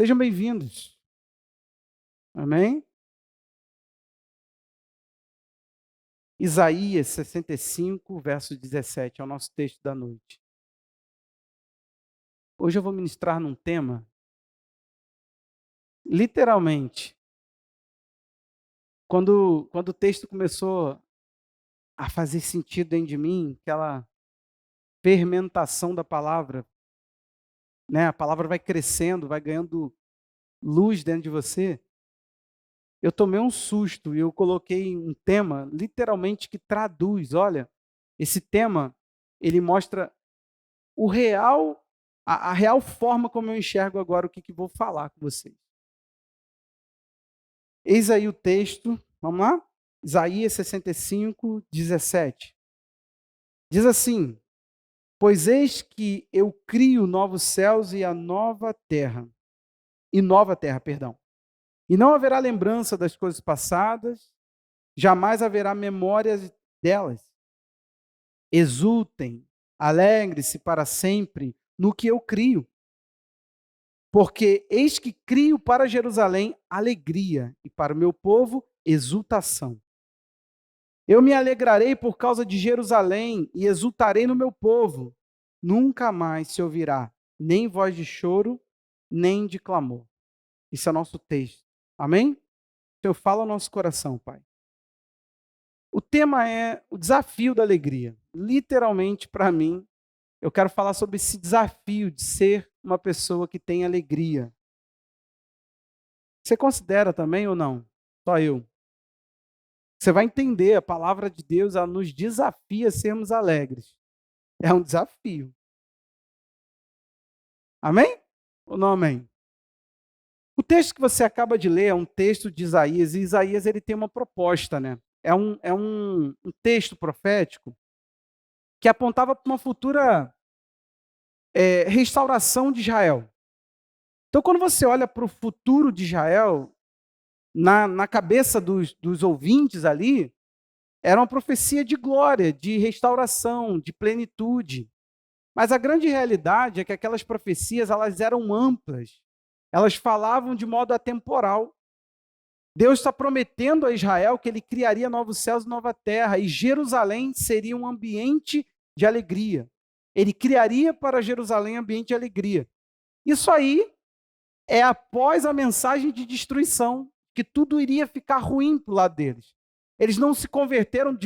Sejam bem-vindos. Amém? Isaías 65, verso 17, é o nosso texto da noite. Hoje eu vou ministrar num tema, literalmente, quando o texto começou a fazer sentido dentro de mim, aquela fermentação da palavra, né? A palavra vai crescendo, vai ganhando luz dentro de você. Eu tomei um susto e eu coloquei um tema, literalmente, que traduz. Olha, esse tema, ele mostra o real, a real forma como eu enxergo agora o que vou falar com vocês. Eis aí o texto, vamos lá? Isaías 65, 17. Diz assim: Pois eis que eu crio novos céus e nova terra, perdão. E não haverá lembrança das coisas passadas, jamais haverá memórias delas. Exultem, alegrem-se para sempre no que eu crio. Porque eis que crio para Jerusalém alegria e para o meu povo exultação. Eu me alegrarei por causa de Jerusalém e exultarei no meu povo. Nunca mais se ouvirá nem voz de choro, nem de clamor. Isso é o nosso texto. Amém? Senhor, fala ao nosso coração, Pai. O tema é o desafio da alegria. Literalmente, para mim, eu quero falar sobre esse desafio de ser uma pessoa que tem alegria. Você considera também ou não? Só eu. Você vai entender, a palavra de Deus, ela nos desafia a sermos alegres. É um desafio. Amém? Ou não amém? O texto que você acaba de ler é um texto de Isaías, e Isaías ele tem uma proposta, né? É um texto profético que apontava para uma futura restauração de Israel. Então, quando você olha para o futuro de Israel, na cabeça dos ouvintes ali, era uma profecia de glória, de restauração, de plenitude. Mas a grande realidade é que aquelas profecias elas eram amplas. Elas falavam de modo atemporal. Deus está prometendo a Israel que ele criaria novos céus e nova terra, e Jerusalém seria um ambiente de alegria. Ele criaria para Jerusalém um ambiente de alegria. Isso aí é após a mensagem de destruição, que tudo iria ficar ruim para o lado deles. Eles não se converteram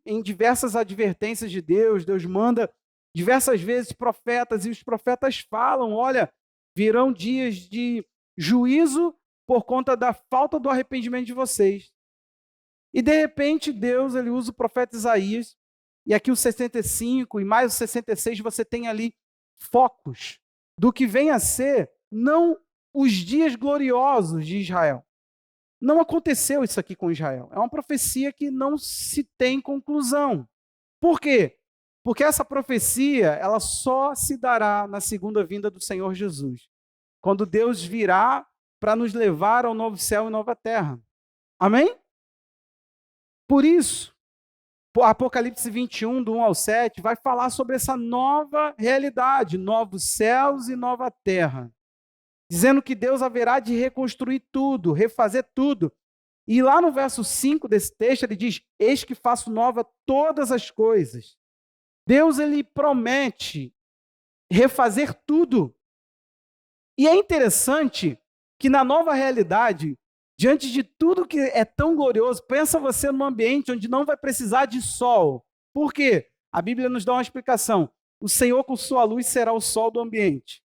em diversas advertências de Deus. Deus manda diversas vezes profetas, e os profetas falam: olha, virão dias de juízo por conta da falta do arrependimento de vocês. E de repente Deus ele usa o profeta Isaías, e aqui o 65 e mais o 66 você tem ali focos do que vem a ser não os dias gloriosos de Israel. Não aconteceu isso aqui com Israel. É uma profecia que não se tem conclusão. Por quê? Porque essa profecia, ela só se dará na segunda vinda do Senhor Jesus, quando Deus virá para nos levar ao novo céu e nova terra. Amém? Por isso, Apocalipse 21, do 1 ao 7, vai falar sobre essa nova realidade, novos céus e nova terra, dizendo que Deus haverá de reconstruir tudo, refazer tudo. E lá no verso 5 desse texto, ele diz: eis que faço nova todas as coisas. Deus, ele promete refazer tudo. E é interessante que na nova realidade, diante de tudo que é tão glorioso, pensa você num ambiente onde não vai precisar de sol. Por quê? A Bíblia nos dá uma explicação. O Senhor com sua luz será o sol do ambiente.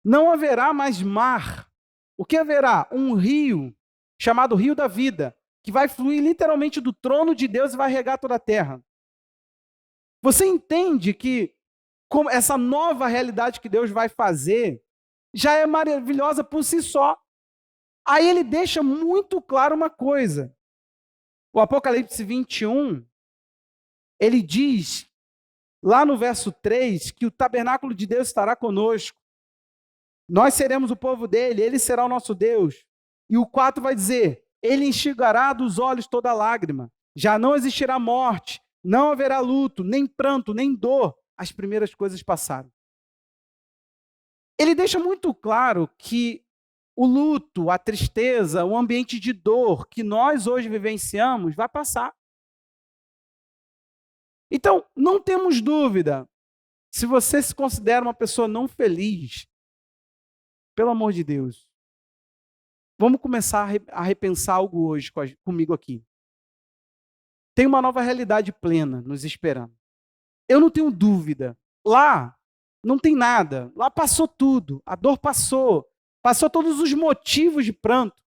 Não haverá mais mar. O que haverá? Um rio chamado Rio da Vida, que vai fluir literalmente do trono de Deus e vai regar toda a terra. Você entende que como essa nova realidade que Deus vai fazer já é maravilhosa por si só. Aí ele deixa muito claro uma coisa. O Apocalipse 21, ele diz, lá no verso 3, que o tabernáculo de Deus estará conosco. Nós seremos o povo dele, ele será o nosso Deus. E o 4 vai dizer: ele enxugará dos olhos toda lágrima. Já não existirá morte, não haverá luto, nem pranto, nem dor. As primeiras coisas passaram. Ele deixa muito claro que o luto, a tristeza, o ambiente de dor que nós hoje vivenciamos vai passar. Então, não temos dúvida, se você se considera uma pessoa não feliz, pelo amor de Deus, vamos começar a repensar algo hoje comigo aqui. Tem uma nova realidade plena nos esperando. Eu não tenho dúvida. Lá não tem nada. Lá passou tudo. A dor passou. Passou todos os motivos de pranto.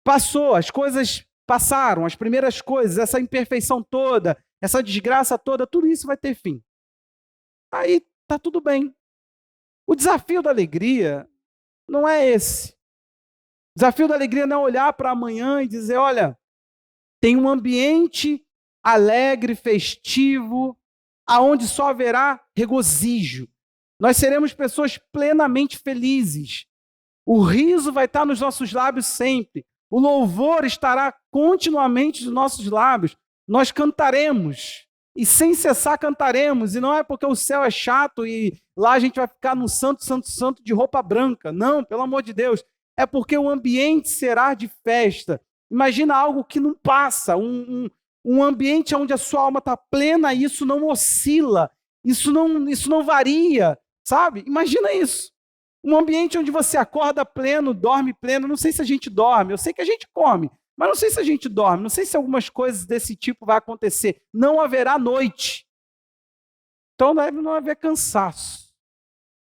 Passou, as coisas passaram, as primeiras coisas, essa imperfeição toda, essa desgraça toda, tudo isso vai ter fim. Aí tá tudo bem. O desafio da alegria não é esse. O desafio da alegria não é olhar para amanhã e dizer, olha, tem um ambiente alegre, festivo, aonde só haverá regozijo. Nós seremos pessoas plenamente felizes. O riso vai estar nos nossos lábios sempre. O louvor estará continuamente nos nossos lábios. Nós cantaremos e sem cessar cantaremos. E não é porque o céu é chato e lá a gente vai ficar no santo, santo, santo de roupa branca. Não, pelo amor de Deus. É porque o ambiente será de festa. Imagina algo que não passa, um ambiente onde a sua alma está plena e isso não oscila, isso não varia, sabe? Imagina isso. Um ambiente onde você acorda pleno, dorme pleno. Não sei se a gente dorme, eu sei que a gente come, mas não sei se a gente dorme, não sei se algumas coisas desse tipo vai acontecer. Não haverá noite. Então deve não haver cansaço.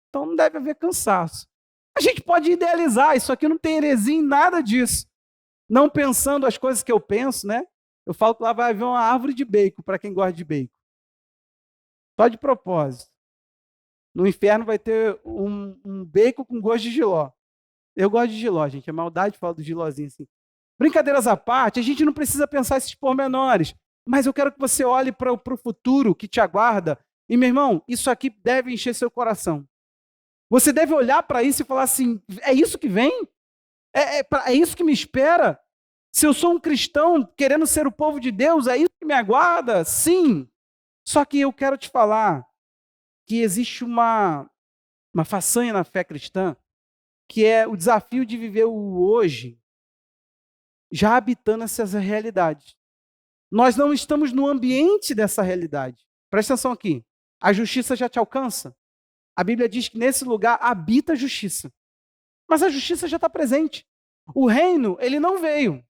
Então não deve haver cansaço. A gente pode idealizar, isso aqui não tem heresia em nada disso. Não pensando as coisas que eu penso, né? Eu falo que lá vai haver uma árvore de bacon, para quem gosta de bacon. Só de propósito. No inferno vai ter um bacon com gosto de jiló. Eu gosto de jiló, gente. É maldade falar do jilózinho assim. Brincadeiras à parte, a gente não precisa pensar esses pormenores. Mas eu quero que você olhe para o futuro que te aguarda. E, meu irmão, isso aqui deve encher seu coração. Você deve olhar para isso e falar assim, é isso que vem? É isso que me espera? Se eu sou um cristão querendo ser o povo de Deus, é isso que me aguarda? Sim. Só que eu quero te falar que existe uma façanha na fé cristã, que é o desafio de viver o hoje, já habitando essas realidades. Nós não estamos no ambiente dessa realidade. Presta atenção aqui. A justiça já te alcança. A Bíblia diz que nesse lugar habita a justiça. Mas a justiça já está presente. O reino, ele não veio.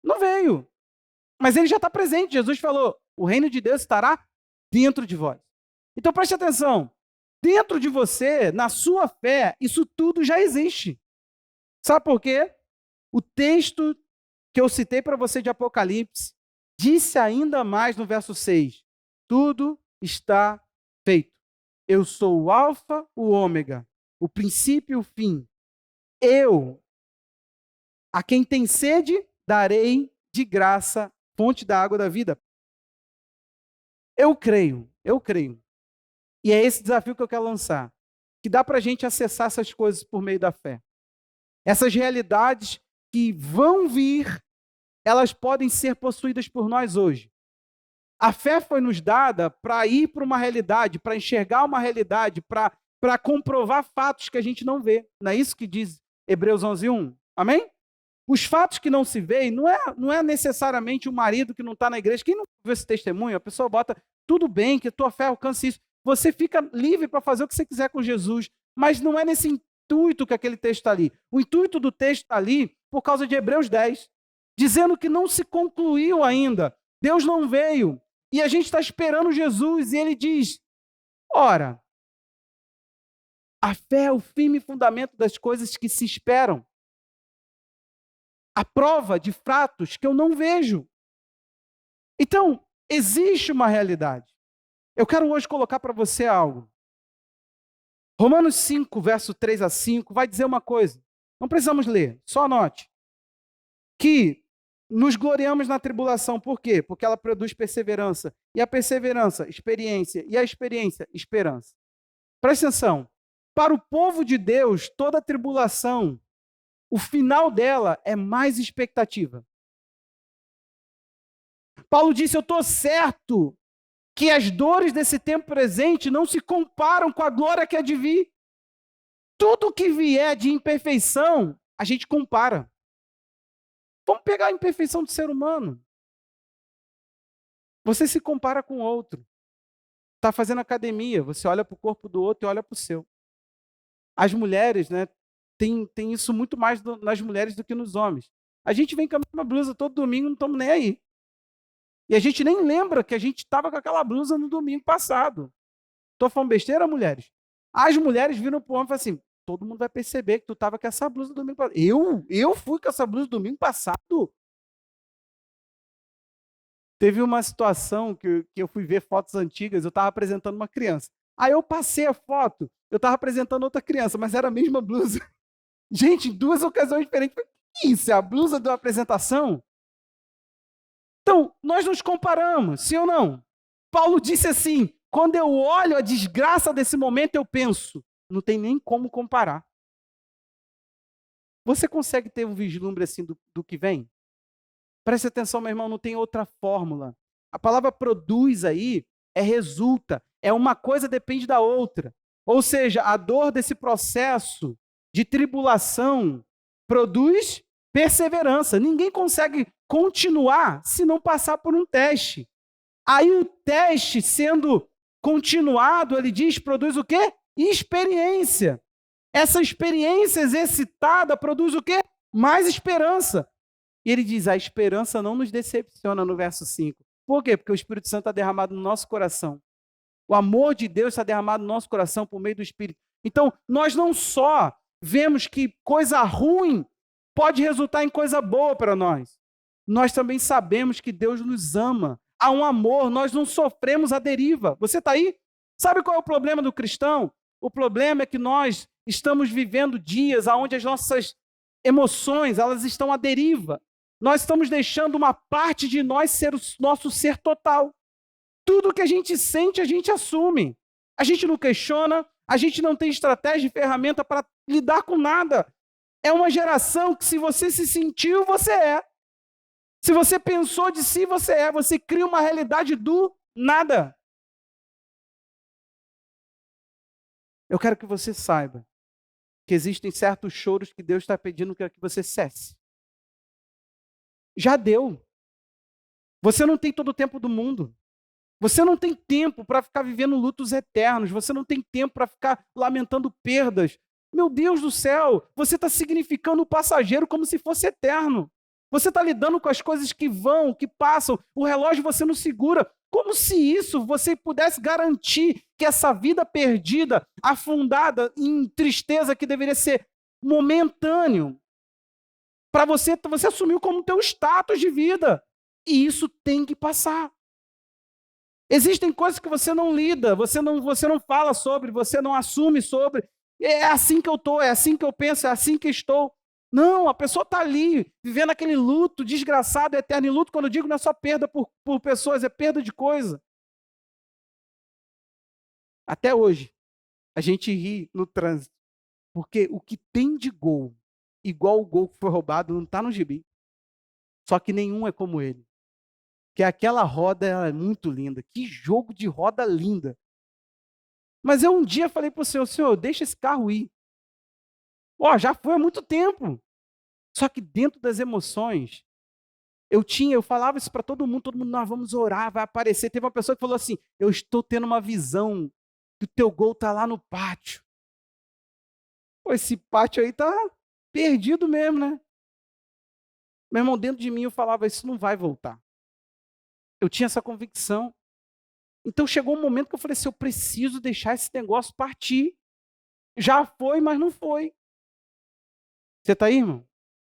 Não veio. Mas ele já está presente. Jesus falou, o reino de Deus estará dentro de vós. Então preste atenção. Dentro de você, na sua fé, isso tudo já existe. Sabe por quê? O texto que eu citei para você de Apocalipse disse ainda mais no verso 6. Tudo está feito. Eu sou o alfa, o ômega, o princípio e o fim. Eu, a quem tem sede, darei de graça fonte da água da vida. Eu creio. E é esse desafio que eu quero lançar. Que dá para a gente acessar essas coisas por meio da fé. Essas realidades que vão vir, elas podem ser possuídas por nós hoje. A fé foi nos dada para ir para uma realidade, para enxergar uma realidade, para comprovar fatos que a gente não vê. Não é isso que diz Hebreus 11:1? Amém? Os fatos que não se veem não é necessariamente o marido que não está na igreja. Quem não viu esse testemunho, a pessoa bota, tudo bem, que a tua fé alcance isso. Você fica livre para fazer o que você quiser com Jesus, mas não é nesse intuito que aquele texto está ali. O intuito do texto está ali por causa de Hebreus 10, dizendo que não se concluiu ainda. Deus não veio. E a gente está esperando Jesus, e ele diz, ora, a fé é o firme fundamento das coisas que se esperam. A prova de fatos que eu não vejo. Então, existe uma realidade. Eu quero hoje colocar para você algo. Romanos 5, verso 3 a 5, vai dizer uma coisa. Não precisamos ler, só anote. Que nos gloriamos na tribulação. Por quê? Porque ela produz perseverança. E a perseverança, experiência. E a experiência, esperança. Presta atenção. Para o povo de Deus, toda tribulação, o final dela é mais expectativa. Paulo disse, eu estou certo que as dores desse tempo presente não se comparam com a glória que há de vir. Tudo que vier de imperfeição, a gente compara. Vamos pegar a imperfeição do ser humano. Você se compara com o outro. Está fazendo academia, você olha para o corpo do outro e olha para o seu. As mulheres, né, tem isso muito mais nas mulheres do que nos homens. A gente vem com a mesma blusa todo domingo, não estamos nem aí. E a gente nem lembra que a gente estava com aquela blusa no domingo passado. Estou falando besteira, mulheres? As mulheres viram para o homem e falaram assim, todo mundo vai perceber que tu estava com essa blusa no domingo passado. Eu fui com essa blusa no domingo passado? Teve uma situação que eu fui ver fotos antigas, eu estava apresentando uma criança. Aí eu passei a foto, eu estava apresentando outra criança, mas era a mesma blusa. Gente, em duas ocasiões diferentes. Que isso? É a blusa de uma apresentação? Então, nós nos comparamos, sim ou não? Paulo disse assim, quando eu olho a desgraça desse momento, eu penso, não tem nem como comparar. Você consegue ter um vislumbre assim do que vem? Preste atenção, meu irmão, não tem outra fórmula. A palavra produz aí é resulta, é uma coisa depende da outra. Ou seja, a dor desse processo de tribulação produz perseverança. Ninguém consegue continuar se não passar por um teste. Aí o teste sendo continuado, ele diz, produz o quê? Experiência. Essa experiência exercitada produz o quê? Mais esperança. E ele diz, a esperança não nos decepciona no verso 5. Por quê? Porque o Espírito Santo está derramado no nosso coração. O amor de Deus está derramado no nosso coração por meio do Espírito. Então, nós não só vemos que coisa ruim pode resultar em coisa boa para nós. Nós também sabemos que Deus nos ama. Há um amor, nós não sofremos a deriva. Você está aí? Sabe qual é o problema do cristão? O problema é que nós estamos vivendo dias onde as nossas emoções elas estão à deriva. Nós estamos deixando uma parte de nós ser o nosso ser total. Tudo que a gente sente, a gente assume. A gente não questiona, a gente não tem estratégia e ferramenta para lidar com nada. É uma geração que se você se sentiu, você é. Se você pensou de si, você é. Você cria uma realidade do nada. Eu quero que você saiba que existem certos choros que Deus está pedindo que você cesse. Já deu. Você não tem todo o tempo do mundo. Você não tem tempo para ficar vivendo lutos eternos. Você não tem tempo para ficar lamentando perdas. Meu Deus do céu, você está significando o passageiro como se fosse eterno. Você está lidando com as coisas que vão, que passam. O relógio você não segura. Como se isso você pudesse garantir que essa vida perdida, afundada em tristeza que deveria ser momentâneo, para você assumiu como teu status de vida. E isso tem que passar. Existem coisas que você não lida, você não fala sobre, você não assume sobre. É assim que eu estou, é assim que eu penso, é assim que estou. Não, a pessoa está ali, vivendo aquele luto desgraçado, eterno. E luto, quando eu digo, não é só perda por pessoas, é perda de coisa. Até hoje, a gente ri no trânsito, porque o que tem de gol, igual o gol que foi roubado, não está no gibi. Só que nenhum é como ele. Que aquela roda é muito linda. Que jogo de roda linda. Mas eu um dia falei para o Senhor, deixa esse carro ir. Já foi há muito tempo. Só que dentro das emoções, eu falava isso para todo mundo, nós vamos orar, vai aparecer. Teve uma pessoa que falou assim, eu estou tendo uma visão que o teu gol está lá no pátio. Pô, esse pátio aí está perdido mesmo, né? Meu irmão, dentro de mim eu falava, isso não vai voltar. Eu tinha essa convicção. Então chegou um momento que eu falei assim, eu preciso deixar esse negócio partir. Já foi, mas não foi. Você está aí, irmão?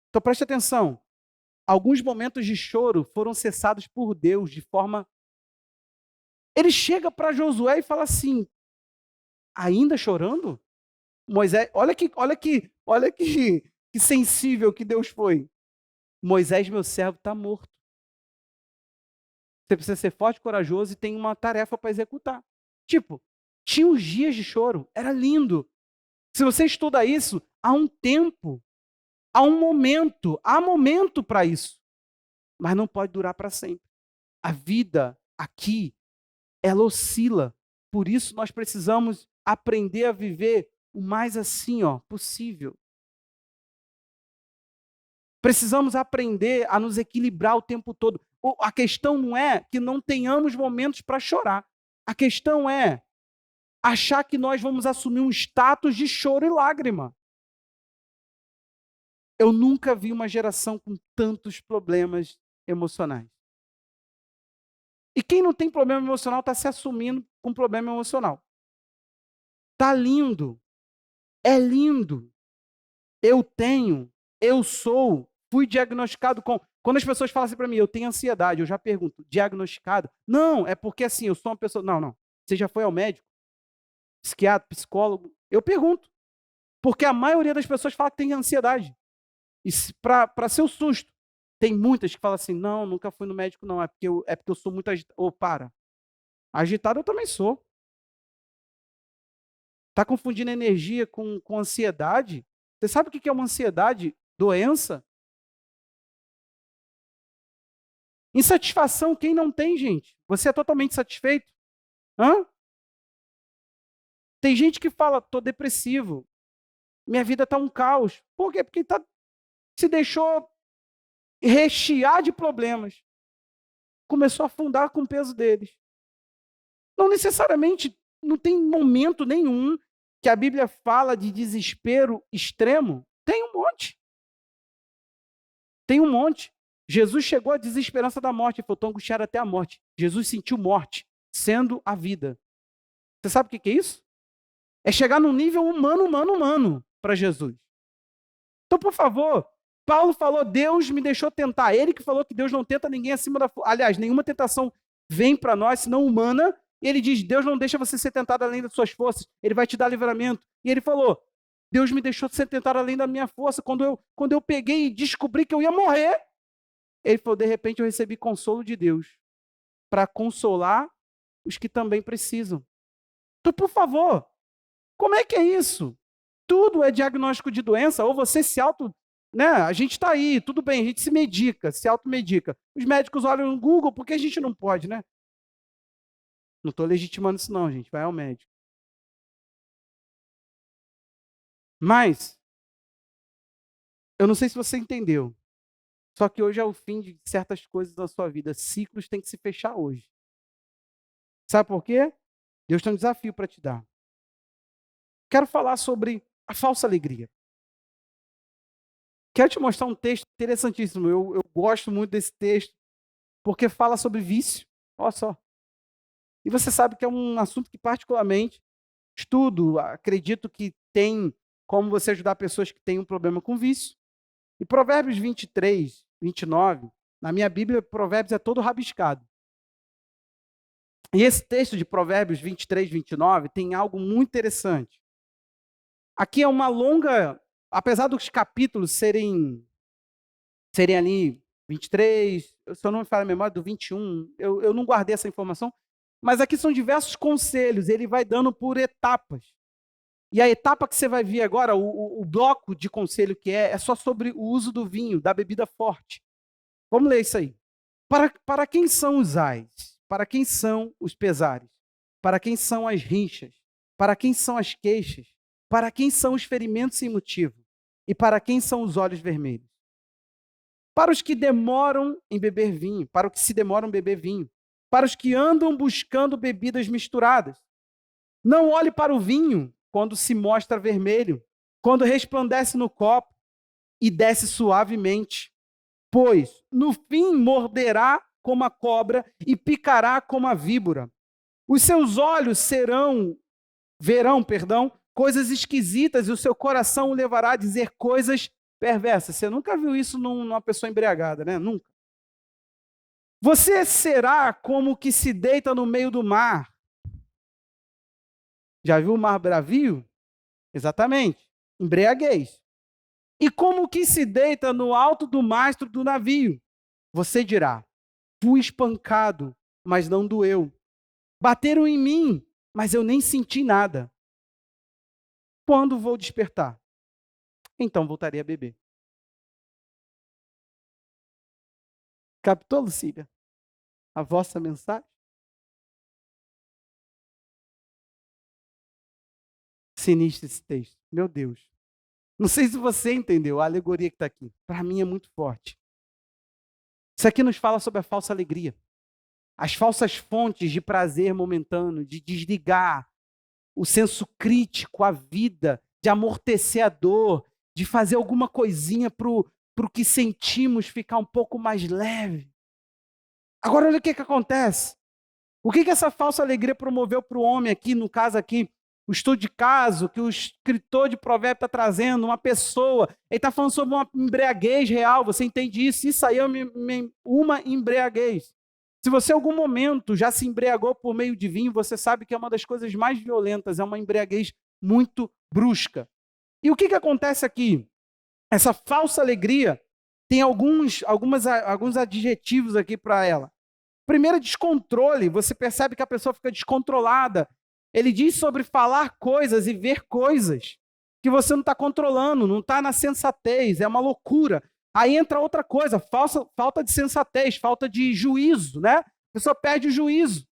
Então preste atenção. Alguns momentos de choro foram cessados por Deus de forma... Ele chega para Josué e fala assim, ainda chorando? Moisés, que sensível que Deus foi. Moisés, meu servo, está morto. Você precisa ser forte, corajoso e tem uma tarefa para executar. Tipo, tinha uns dias de choro, era lindo. Se você estuda isso, há um tempo, há momento para isso. Mas não pode durar para sempre. A vida aqui, ela oscila. Por isso nós precisamos aprender a viver o mais assim, ó, possível. Precisamos aprender a nos equilibrar o tempo todo. A questão não é que não tenhamos momentos para chorar. A questão é achar que nós vamos assumir um status de choro e lágrima. Eu nunca vi uma geração com tantos problemas emocionais. E quem não tem problema emocional está se assumindo com problema emocional. Tá lindo. É lindo. Eu tenho, eu sou, fui diagnosticado com. Quando as pessoas falam assim para mim, eu tenho ansiedade, eu já pergunto, diagnosticado? Não, é porque assim, eu sou uma pessoa. Não, não. Você já foi ao médico? Psiquiatra, psicólogo? Eu pergunto. Porque a maioria das pessoas fala que tem ansiedade. E para ser o susto, tem muitas que falam assim: não, nunca fui no médico, não, é porque eu sou muito agitado. Ou para. Agitado eu também sou. Está confundindo energia com ansiedade? Você sabe o que é uma ansiedade? Doença? Insatisfação, quem não tem, gente? Você é totalmente satisfeito? Hã? Tem gente que fala, estou depressivo, minha vida está um caos. Por quê? Porque se deixou rechear de problemas. Começou a afundar com o peso deles. Não necessariamente, não tem momento nenhum que a Bíblia fala de desespero extremo. Tem um monte. Tem um monte. Jesus chegou à desesperança da morte, ele falou, estou angustiado até a morte. Jesus sentiu morte, sendo a vida. Você sabe o que é isso? É chegar num nível humano para Jesus. Então, por favor, Paulo falou, Deus me deixou tentar. Ele que falou que Deus não tenta ninguém acima da... Aliás, nenhuma tentação vem para nós, senão humana. E ele diz, Deus não deixa você ser tentado além das suas forças. Ele vai te dar livramento. E ele falou, Deus me deixou ser tentado além da minha força. Quando eu peguei e descobri que eu ia morrer, ele falou, de repente eu recebi consolo de Deus para consolar os que também precisam. Então, por favor, como é que é isso? Tudo é diagnóstico de doença, ou você se auto... Né? A gente está aí, tudo bem, a gente se medica, se automedica. Os médicos olham no Google, porque a gente não pode, né? Não estou legitimando isso não, gente, vai ao médico. Mas, eu não sei se você entendeu, só que hoje é o fim de certas coisas na sua vida. Ciclos têm que se fechar hoje. Sabe por quê? Deus tem um desafio para te dar. Quero falar sobre a falsa alegria. Quero te mostrar um texto interessantíssimo. Eu gosto muito desse texto, porque fala sobre vício. Olha só. E você sabe que é um assunto que, particularmente, estudo, acredito que tem como você ajudar pessoas que têm um problema com vício. E Provérbios 23, 29, na minha Bíblia, Provérbios é todo rabiscado. E esse texto de Provérbios 23, 29 tem algo muito interessante. Aqui é uma longa, apesar dos capítulos serem ali 23, se eu não me falha a memória, do 21, eu não guardei essa informação, mas aqui são diversos conselhos, ele vai dando por etapas. E a etapa que você vai ver agora, o bloco de conselho que é só sobre o uso do vinho, da bebida forte. Vamos ler isso aí. Para quem são os ais? Para quem são os pesares? Para quem são as rinchas? Para quem são as queixas? Para quem são os ferimentos sem motivo? E para quem são os olhos vermelhos? Para os que demoram em beber vinho, para os que se demoram em beber vinho, para os que andam buscando bebidas misturadas. Não olhe para o vinho quando se mostra vermelho, quando resplandece no copo e desce suavemente, pois no fim morderá como a cobra e picará como a víbora. Os seus olhos verão, coisas esquisitas e o seu coração o levará a dizer coisas perversas. Você nunca viu isso numa pessoa embriagada, né? Nunca. Você será como o que se deita no meio do mar. Já viu o mar bravio? Exatamente. Embriaguez. E como o que se deita no alto do mastro do navio. Você dirá, fui espancado, mas não doeu. Bateram em mim, mas eu nem senti nada. Quando vou despertar? Então voltarei a beber. Captou, Lucília? A vossa mensagem? Sinistro esse texto. Meu Deus. Não sei se você entendeu a alegoria que está aqui. Para mim é muito forte. Isso aqui nos fala sobre a falsa alegria. As falsas fontes de prazer momentâneo, de desligar o senso crítico, a vida, de amortecer a dor, de fazer alguma coisinha para o que sentimos ficar um pouco mais leve. Agora olha o que acontece. O que essa falsa alegria promoveu para o homem aqui, no caso aqui, o estudo de caso que o escritor de Provérbios está trazendo, uma pessoa, ele está falando sobre uma embriaguez real, você entende isso? Isso aí é uma embriaguez. Se você em algum momento já se embriagou por meio de vinho, você sabe que é uma das coisas mais violentas, é uma embriaguez muito brusca. E o que acontece aqui? Essa falsa alegria tem alguns adjetivos aqui para ela. Primeiro, descontrole. Você percebe que a pessoa fica descontrolada. Ele diz sobre falar coisas e ver coisas que você não está controlando, não está na sensatez, é uma loucura. Aí entra outra coisa, falta de sensatez, falta de juízo, né? A pessoa perde o juízo.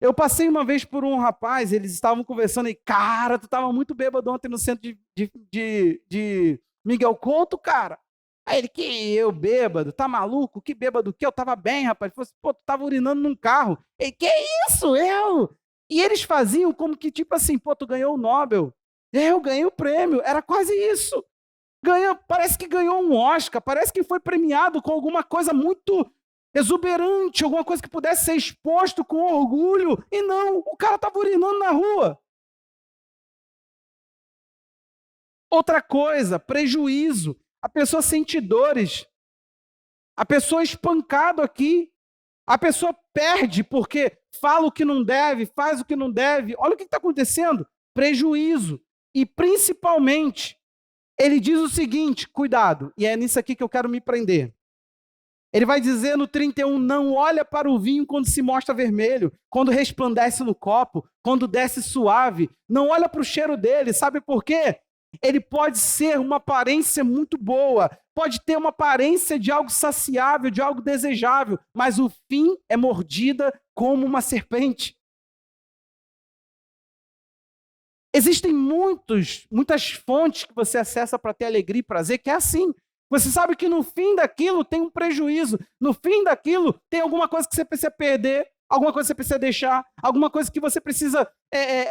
Eu passei uma vez por um rapaz, eles estavam conversando e, cara, tu estava muito bêbado ontem no centro de Miguel Couto, cara. Aí ele, que eu bêbado, tá maluco? Que bêbado que eu tava bem, rapaz. Ele falou assim, pô, tu tava urinando num carro. Ele, que isso, eu? E eles faziam como que, tipo assim, pô, tu ganhou o Nobel. Eu ganhei o prêmio, era quase isso. Parece que ganhou um Oscar, parece que foi premiado com alguma coisa muito exuberante, alguma coisa que pudesse ser exposto com orgulho. E não, o cara tava urinando na rua. Outra coisa, prejuízo. A pessoa sente dores. A pessoa é espancada aqui. A pessoa perde porque fala o que não deve, faz o que não deve. Olha o que está acontecendo. Prejuízo. E principalmente, ele diz o seguinte, cuidado, e é nisso aqui que eu quero me prender. Ele vai dizer no 31, não olha para o vinho quando se mostra vermelho, quando resplandece no copo, quando desce suave. Não olha para o cheiro dele, sabe por quê? Ele pode ser uma aparência muito boa, pode ter uma aparência de algo saciável, de algo desejável, mas o fim é mordida como uma serpente. Existem muitas fontes que você acessa para ter alegria e prazer, que é assim. Você sabe que no fim daquilo tem um prejuízo, no fim daquilo tem alguma coisa que você precisa perder, alguma coisa que você precisa deixar, alguma coisa que você precisa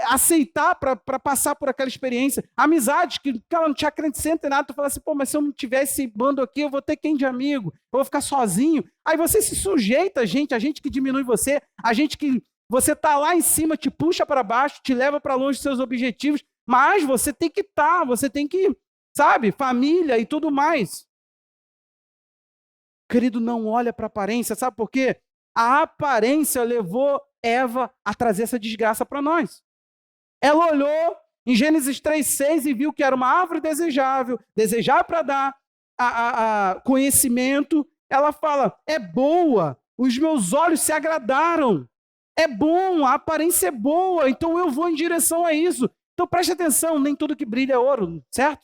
aceitar para passar por aquela experiência. Amizade, que ela não te acrescenta em nada, tu fala assim, pô, mas se eu não tiver esse bando aqui, eu vou ter quem de amigo? Eu vou ficar sozinho. Aí você se sujeita a gente que diminui você, a gente que você está lá em cima, te puxa para baixo, te leva para longe dos seus objetivos, mas você tem que estar, você tem que, sabe, família e tudo mais. Querido, não olha para a aparência, sabe por quê? A aparência levou Eva a trazer essa desgraça para nós. Ela olhou em Gênesis 3:6 e viu que era uma árvore desejável para dar a conhecimento. Ela fala, é boa, os meus olhos se agradaram. É bom, a aparência é boa, então eu vou em direção a isso. Então preste atenção, nem tudo que brilha é ouro, certo?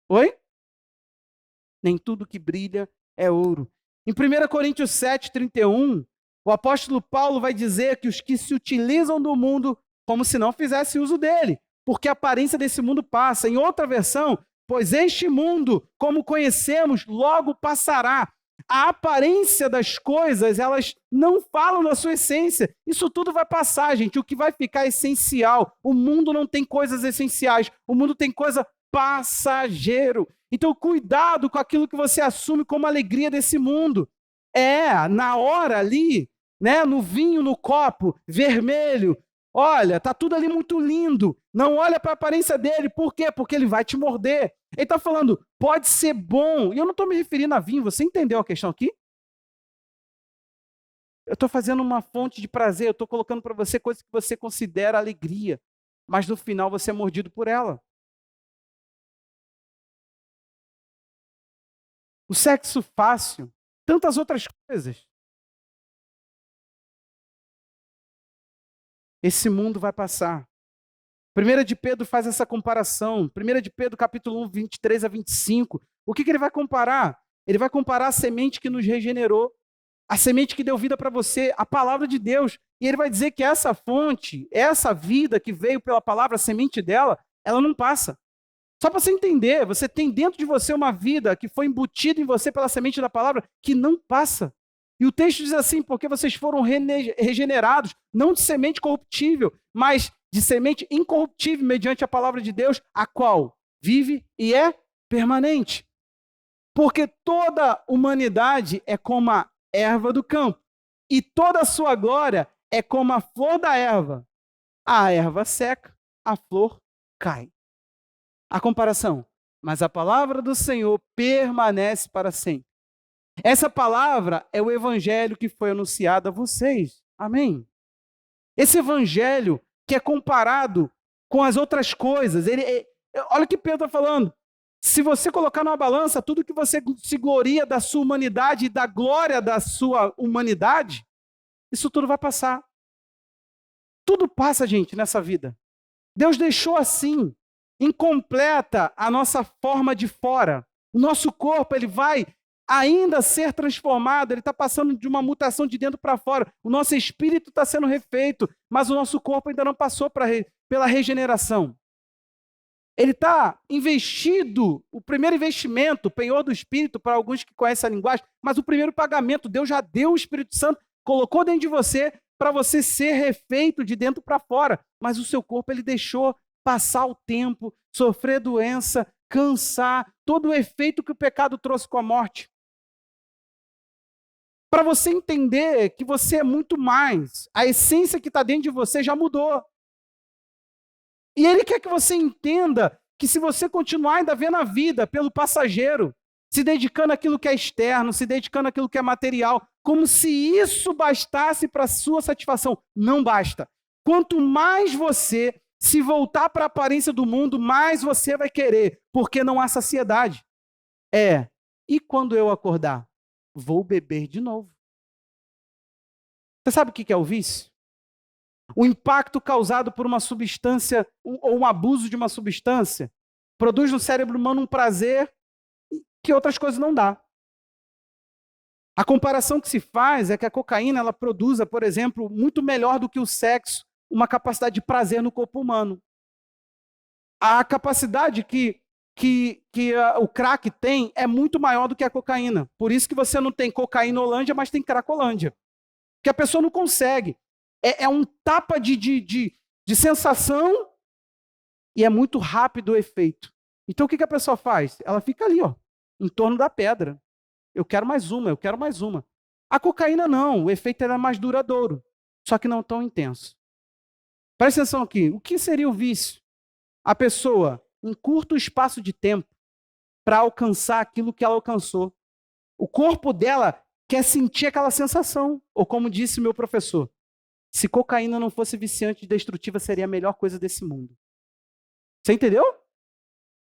Oi? Nem tudo que brilha é ouro. Em 1 Coríntios 7:31, o apóstolo Paulo vai dizer que os que se utilizam do mundo como se não fizesse uso dele, porque a aparência desse mundo passa. Em outra versão, pois este mundo, como conhecemos, logo passará. A aparência das coisas, elas não falam da sua essência. Isso tudo vai passar, gente. O que vai ficar é essencial. O mundo não tem coisas essenciais. O mundo tem coisa passageiro. Então, cuidado com aquilo que você assume como alegria desse mundo. Na hora ali, né, no vinho, no copo, vermelho, olha, tá tudo ali muito lindo. Não olha para a aparência dele. Por quê? Porque ele vai te morder. Ele está falando, pode ser bom. E eu não estou me referindo a vinho. Você entendeu a questão aqui? Eu estou fazendo uma fonte de prazer. Eu estou colocando para você coisas que você considera alegria. Mas no final você é mordido por ela. O sexo fácil. Tantas outras coisas. Esse mundo vai passar. 1 de Pedro faz essa comparação. 1 de Pedro, capítulo 1, 23 a 25. O que ele vai comparar? Ele vai comparar a semente que nos regenerou. A semente que deu vida para você, a palavra de Deus. E ele vai dizer que essa fonte, essa vida que veio pela palavra, a semente dela, ela não passa. Só para você entender, você tem dentro de você uma vida que foi embutida em você pela semente da palavra que não passa. E o texto diz assim, porque vocês foram regenerados, não de semente corruptível, mas de semente incorruptível, mediante a palavra de Deus, a qual vive e é permanente. Porque toda humanidade é como a erva do campo, e toda a sua glória é como a flor da erva. A erva seca, a flor cai. A comparação, mas a palavra do Senhor permanece para sempre. Essa palavra é o evangelho que foi anunciado a vocês. Amém? Esse evangelho que é comparado com as outras coisas. Olha o que Pedro está falando. Se você colocar numa balança tudo que você se gloria da sua humanidade e da glória da sua humanidade, isso tudo vai passar. Tudo passa, gente, nessa vida. Deus deixou assim, incompleta a nossa forma de fora. O nosso corpo, ele vai ainda ser transformado, ele está passando de uma mutação de dentro para fora. O nosso espírito está sendo refeito, mas o nosso corpo ainda não passou pela regeneração. Ele está investido, o primeiro investimento, o penhor do Espírito, para alguns que conhecem a linguagem, mas o primeiro pagamento, Deus já deu o Espírito Santo, colocou dentro de você, para você ser refeito de dentro para fora. Mas o seu corpo, ele deixou passar o tempo, sofrer doença, cansar, todo o efeito que o pecado trouxe com a morte. Para você entender que você é muito mais, a essência que está dentro de você já mudou. E ele quer que você entenda que se você continuar ainda vendo a vida pelo passageiro, se dedicando àquilo que é externo, se dedicando àquilo que é material, como se isso bastasse para a sua satisfação. Não basta. Quanto mais você se voltar para a aparência do mundo, mais você vai querer, porque não há saciedade. E quando eu acordar? Vou beber de novo. Você sabe o que é o vício? O impacto causado por uma substância ou um abuso de uma substância produz no cérebro humano um prazer que outras coisas não dá. A comparação que se faz é que a cocaína ela produza, por exemplo, muito melhor do que o sexo, uma capacidade de prazer no corpo humano. A capacidade que o crack tem é muito maior do que a cocaína. Por isso que você não tem cocainolândia, mas tem cracolândia. Porque a pessoa não consegue. É um tapa de sensação e é muito rápido o efeito. Então o que a pessoa faz? Ela fica ali, em torno da pedra. Eu quero mais uma, eu quero mais uma. A cocaína não, o efeito era mais duradouro, só que não tão intenso. Presta atenção aqui, o que seria o vício? A pessoa, em curto espaço de tempo, para alcançar aquilo que ela alcançou. O corpo dela quer sentir aquela sensação. Ou como disse meu professor, se cocaína não fosse viciante e destrutiva, seria a melhor coisa desse mundo. Você entendeu?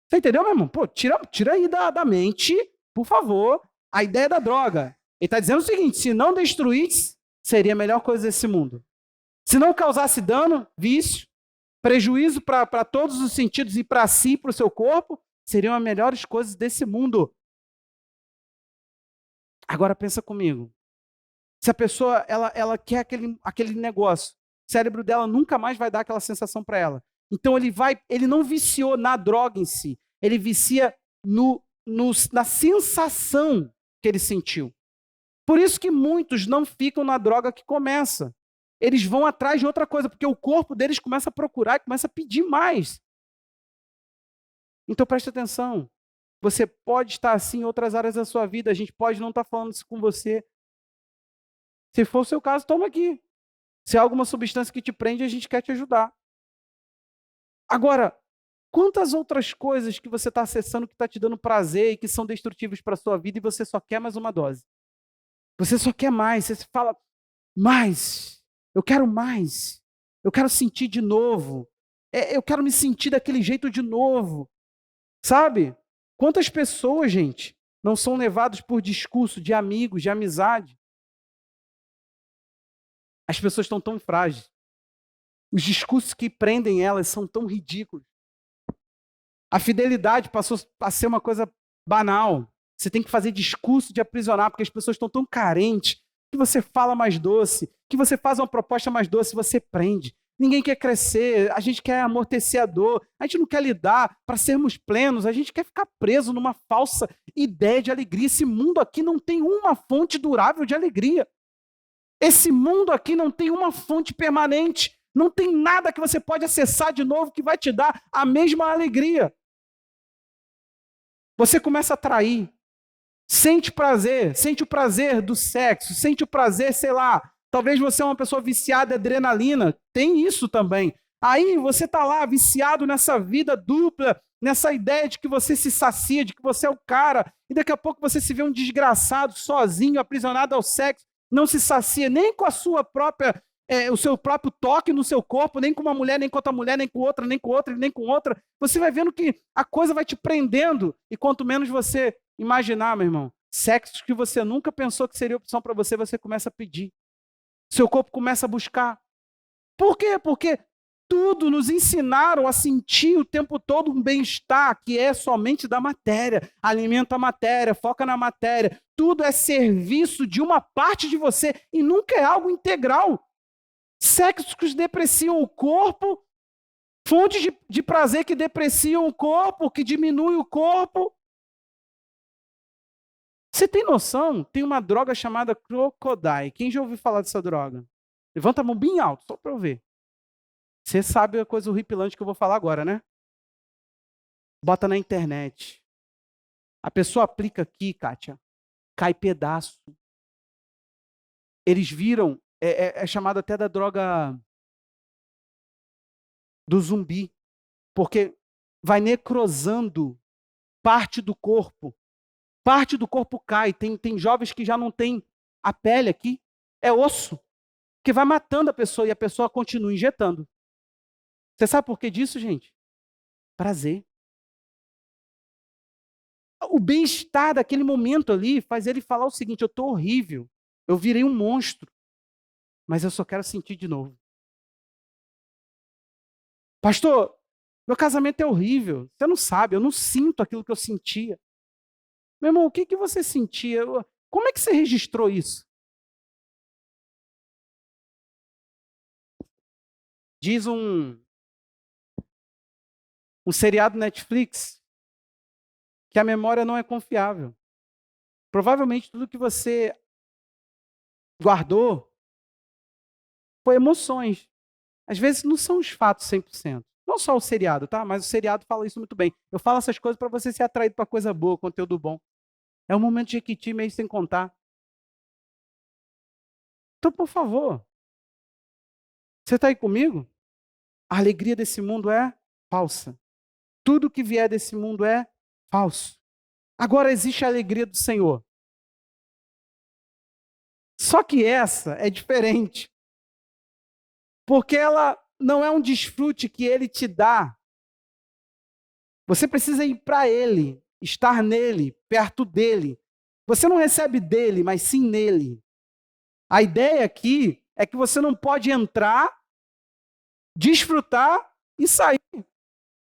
Você entendeu, meu irmão? Pô, tira aí da mente, por favor, a ideia da droga. Ele está dizendo o seguinte, se não destruísse, seria a melhor coisa desse mundo. Se não causasse dano, vício, prejuízo para todos os sentidos e para si, para o seu corpo, seriam as melhores coisas desse mundo. Agora pensa comigo. Se a pessoa ela quer aquele negócio, o cérebro dela nunca mais vai dar aquela sensação para ela. Então ele não viciou na droga em si, ele vicia na sensação que ele sentiu. Por isso que muitos não ficam na droga que começa. Eles vão atrás de outra coisa, porque o corpo deles começa a procurar e começa a pedir mais. Então preste atenção. Você pode estar assim em outras áreas da sua vida, a gente pode não estar falando isso com você. Se for o seu caso, toma aqui. Se há alguma substância que te prende, a gente quer te ajudar. Agora, quantas outras coisas que você está acessando que está te dando prazer e que são destrutivas para a sua vida e você só quer mais uma dose? Você só quer mais, você fala, mais, eu quero mais, eu quero sentir de novo, eu quero me sentir daquele jeito de novo. Sabe? Quantas pessoas, gente, não são levadas por discurso de amigos, de amizade? As pessoas estão tão frágeis. Os discursos que prendem elas são tão ridículos. A fidelidade passou a ser uma coisa banal. Você tem que fazer discurso de aprisionar, porque as pessoas estão tão carentes, que você fala mais doce, que você faz uma proposta mais doce, você prende. Ninguém quer crescer, a gente quer amortecer a dor, a gente não quer lidar para sermos plenos, a gente quer ficar preso numa falsa ideia de alegria. Esse mundo aqui não tem uma fonte durável de alegria. Esse mundo aqui não tem uma fonte permanente, não tem nada que você pode acessar de novo que vai te dar a mesma alegria. Você começa a atrair, sente prazer, sente o prazer do sexo, sente o prazer, sei lá, talvez você é uma pessoa viciada em adrenalina, tem isso também. Aí você está lá viciado nessa vida dupla, nessa ideia de que você se sacia, de que você é o cara, e daqui a pouco você se vê um desgraçado, sozinho, aprisionado ao sexo, não se sacia nem com a sua própria, o seu próprio toque no seu corpo, nem com uma mulher, nem com outra mulher, nem com outra, nem com outra, nem com outra. Você vai vendo que a coisa vai te prendendo, e quanto menos você imaginar, meu irmão, sexo que você nunca pensou que seria opção para você, você começa a pedir. Seu corpo começa a buscar. Por quê? Porque tudo nos ensinaram a sentir o tempo todo um bem-estar que é somente da matéria. Alimenta a matéria, foca na matéria. Tudo é serviço de uma parte de você e nunca é algo integral. Sexos que depreciam o corpo, fontes de prazer que depreciam o corpo, que diminuem o corpo. Você tem noção? Tem uma droga chamada Crocodile. Quem já ouviu falar dessa droga? Levanta a mão bem alto, só para eu ver. Você sabe a coisa horripilante que eu vou falar agora, né? Bota na internet. A pessoa aplica aqui, Kátia, cai pedaço. Eles viram, é chamado até da droga do zumbi, porque vai necrosando parte do corpo. Parte do corpo cai. Tem jovens que já não tem a pele aqui, é osso, que vai matando a pessoa e a pessoa continua injetando. Você sabe por que disso, gente? Prazer. O bem-estar daquele momento ali faz ele falar o seguinte: eu estou horrível, eu virei um monstro, mas eu só quero sentir de novo. Pastor, meu casamento é horrível, você não sabe, eu não sinto aquilo que eu sentia. Meu irmão, o que você sentia? Como é que você registrou isso? Diz um seriado Netflix que a memória não é confiável. Provavelmente tudo que você guardou foi emoções. Às vezes não são os fatos 100%. Não só o seriado, tá? Mas o seriado fala isso muito bem. Eu falo essas coisas para você ser atraído para coisa boa, conteúdo bom. É um momento de Jequiti meio sem contar. Então, por favor, você está aí comigo? A alegria desse mundo é falsa. Tudo que vier desse mundo é falso. Agora existe a alegria do Senhor. Só que essa é diferente. Porque ela não é um desfrute que Ele te dá. Você precisa ir para Ele, estar nele, perto dele. Você não recebe dele, mas sim nele. A ideia aqui é que você não pode entrar, desfrutar e sair.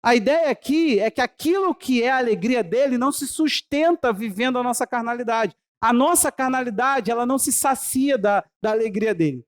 A ideia aqui é que aquilo que é a alegria dele não se sustenta vivendo a nossa carnalidade. A nossa carnalidade, ela não se sacia da alegria dele.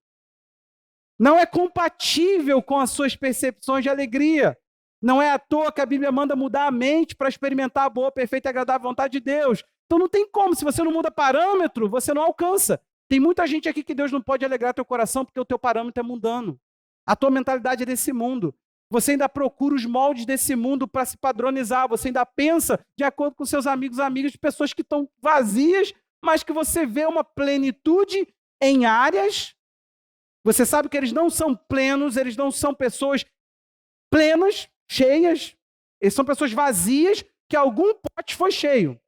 Não é compatível com as suas percepções de alegria. Não é à toa que a Bíblia manda mudar a mente para experimentar a boa, perfeita e agradável vontade de Deus. Então não tem como, se você não muda parâmetro, você não alcança. Tem muita gente aqui que Deus não pode alegrar teu coração porque o teu parâmetro é mundano. A tua mentalidade é desse mundo. Você ainda procura os moldes desse mundo para se padronizar. Você ainda pensa de acordo com seus amigos, amigas, de pessoas que estão vazias, mas que você vê uma plenitude em áreas. Você sabe que eles não são plenos, eles não são pessoas plenas, cheias. Eles são pessoas vazias que algum pote foi cheio.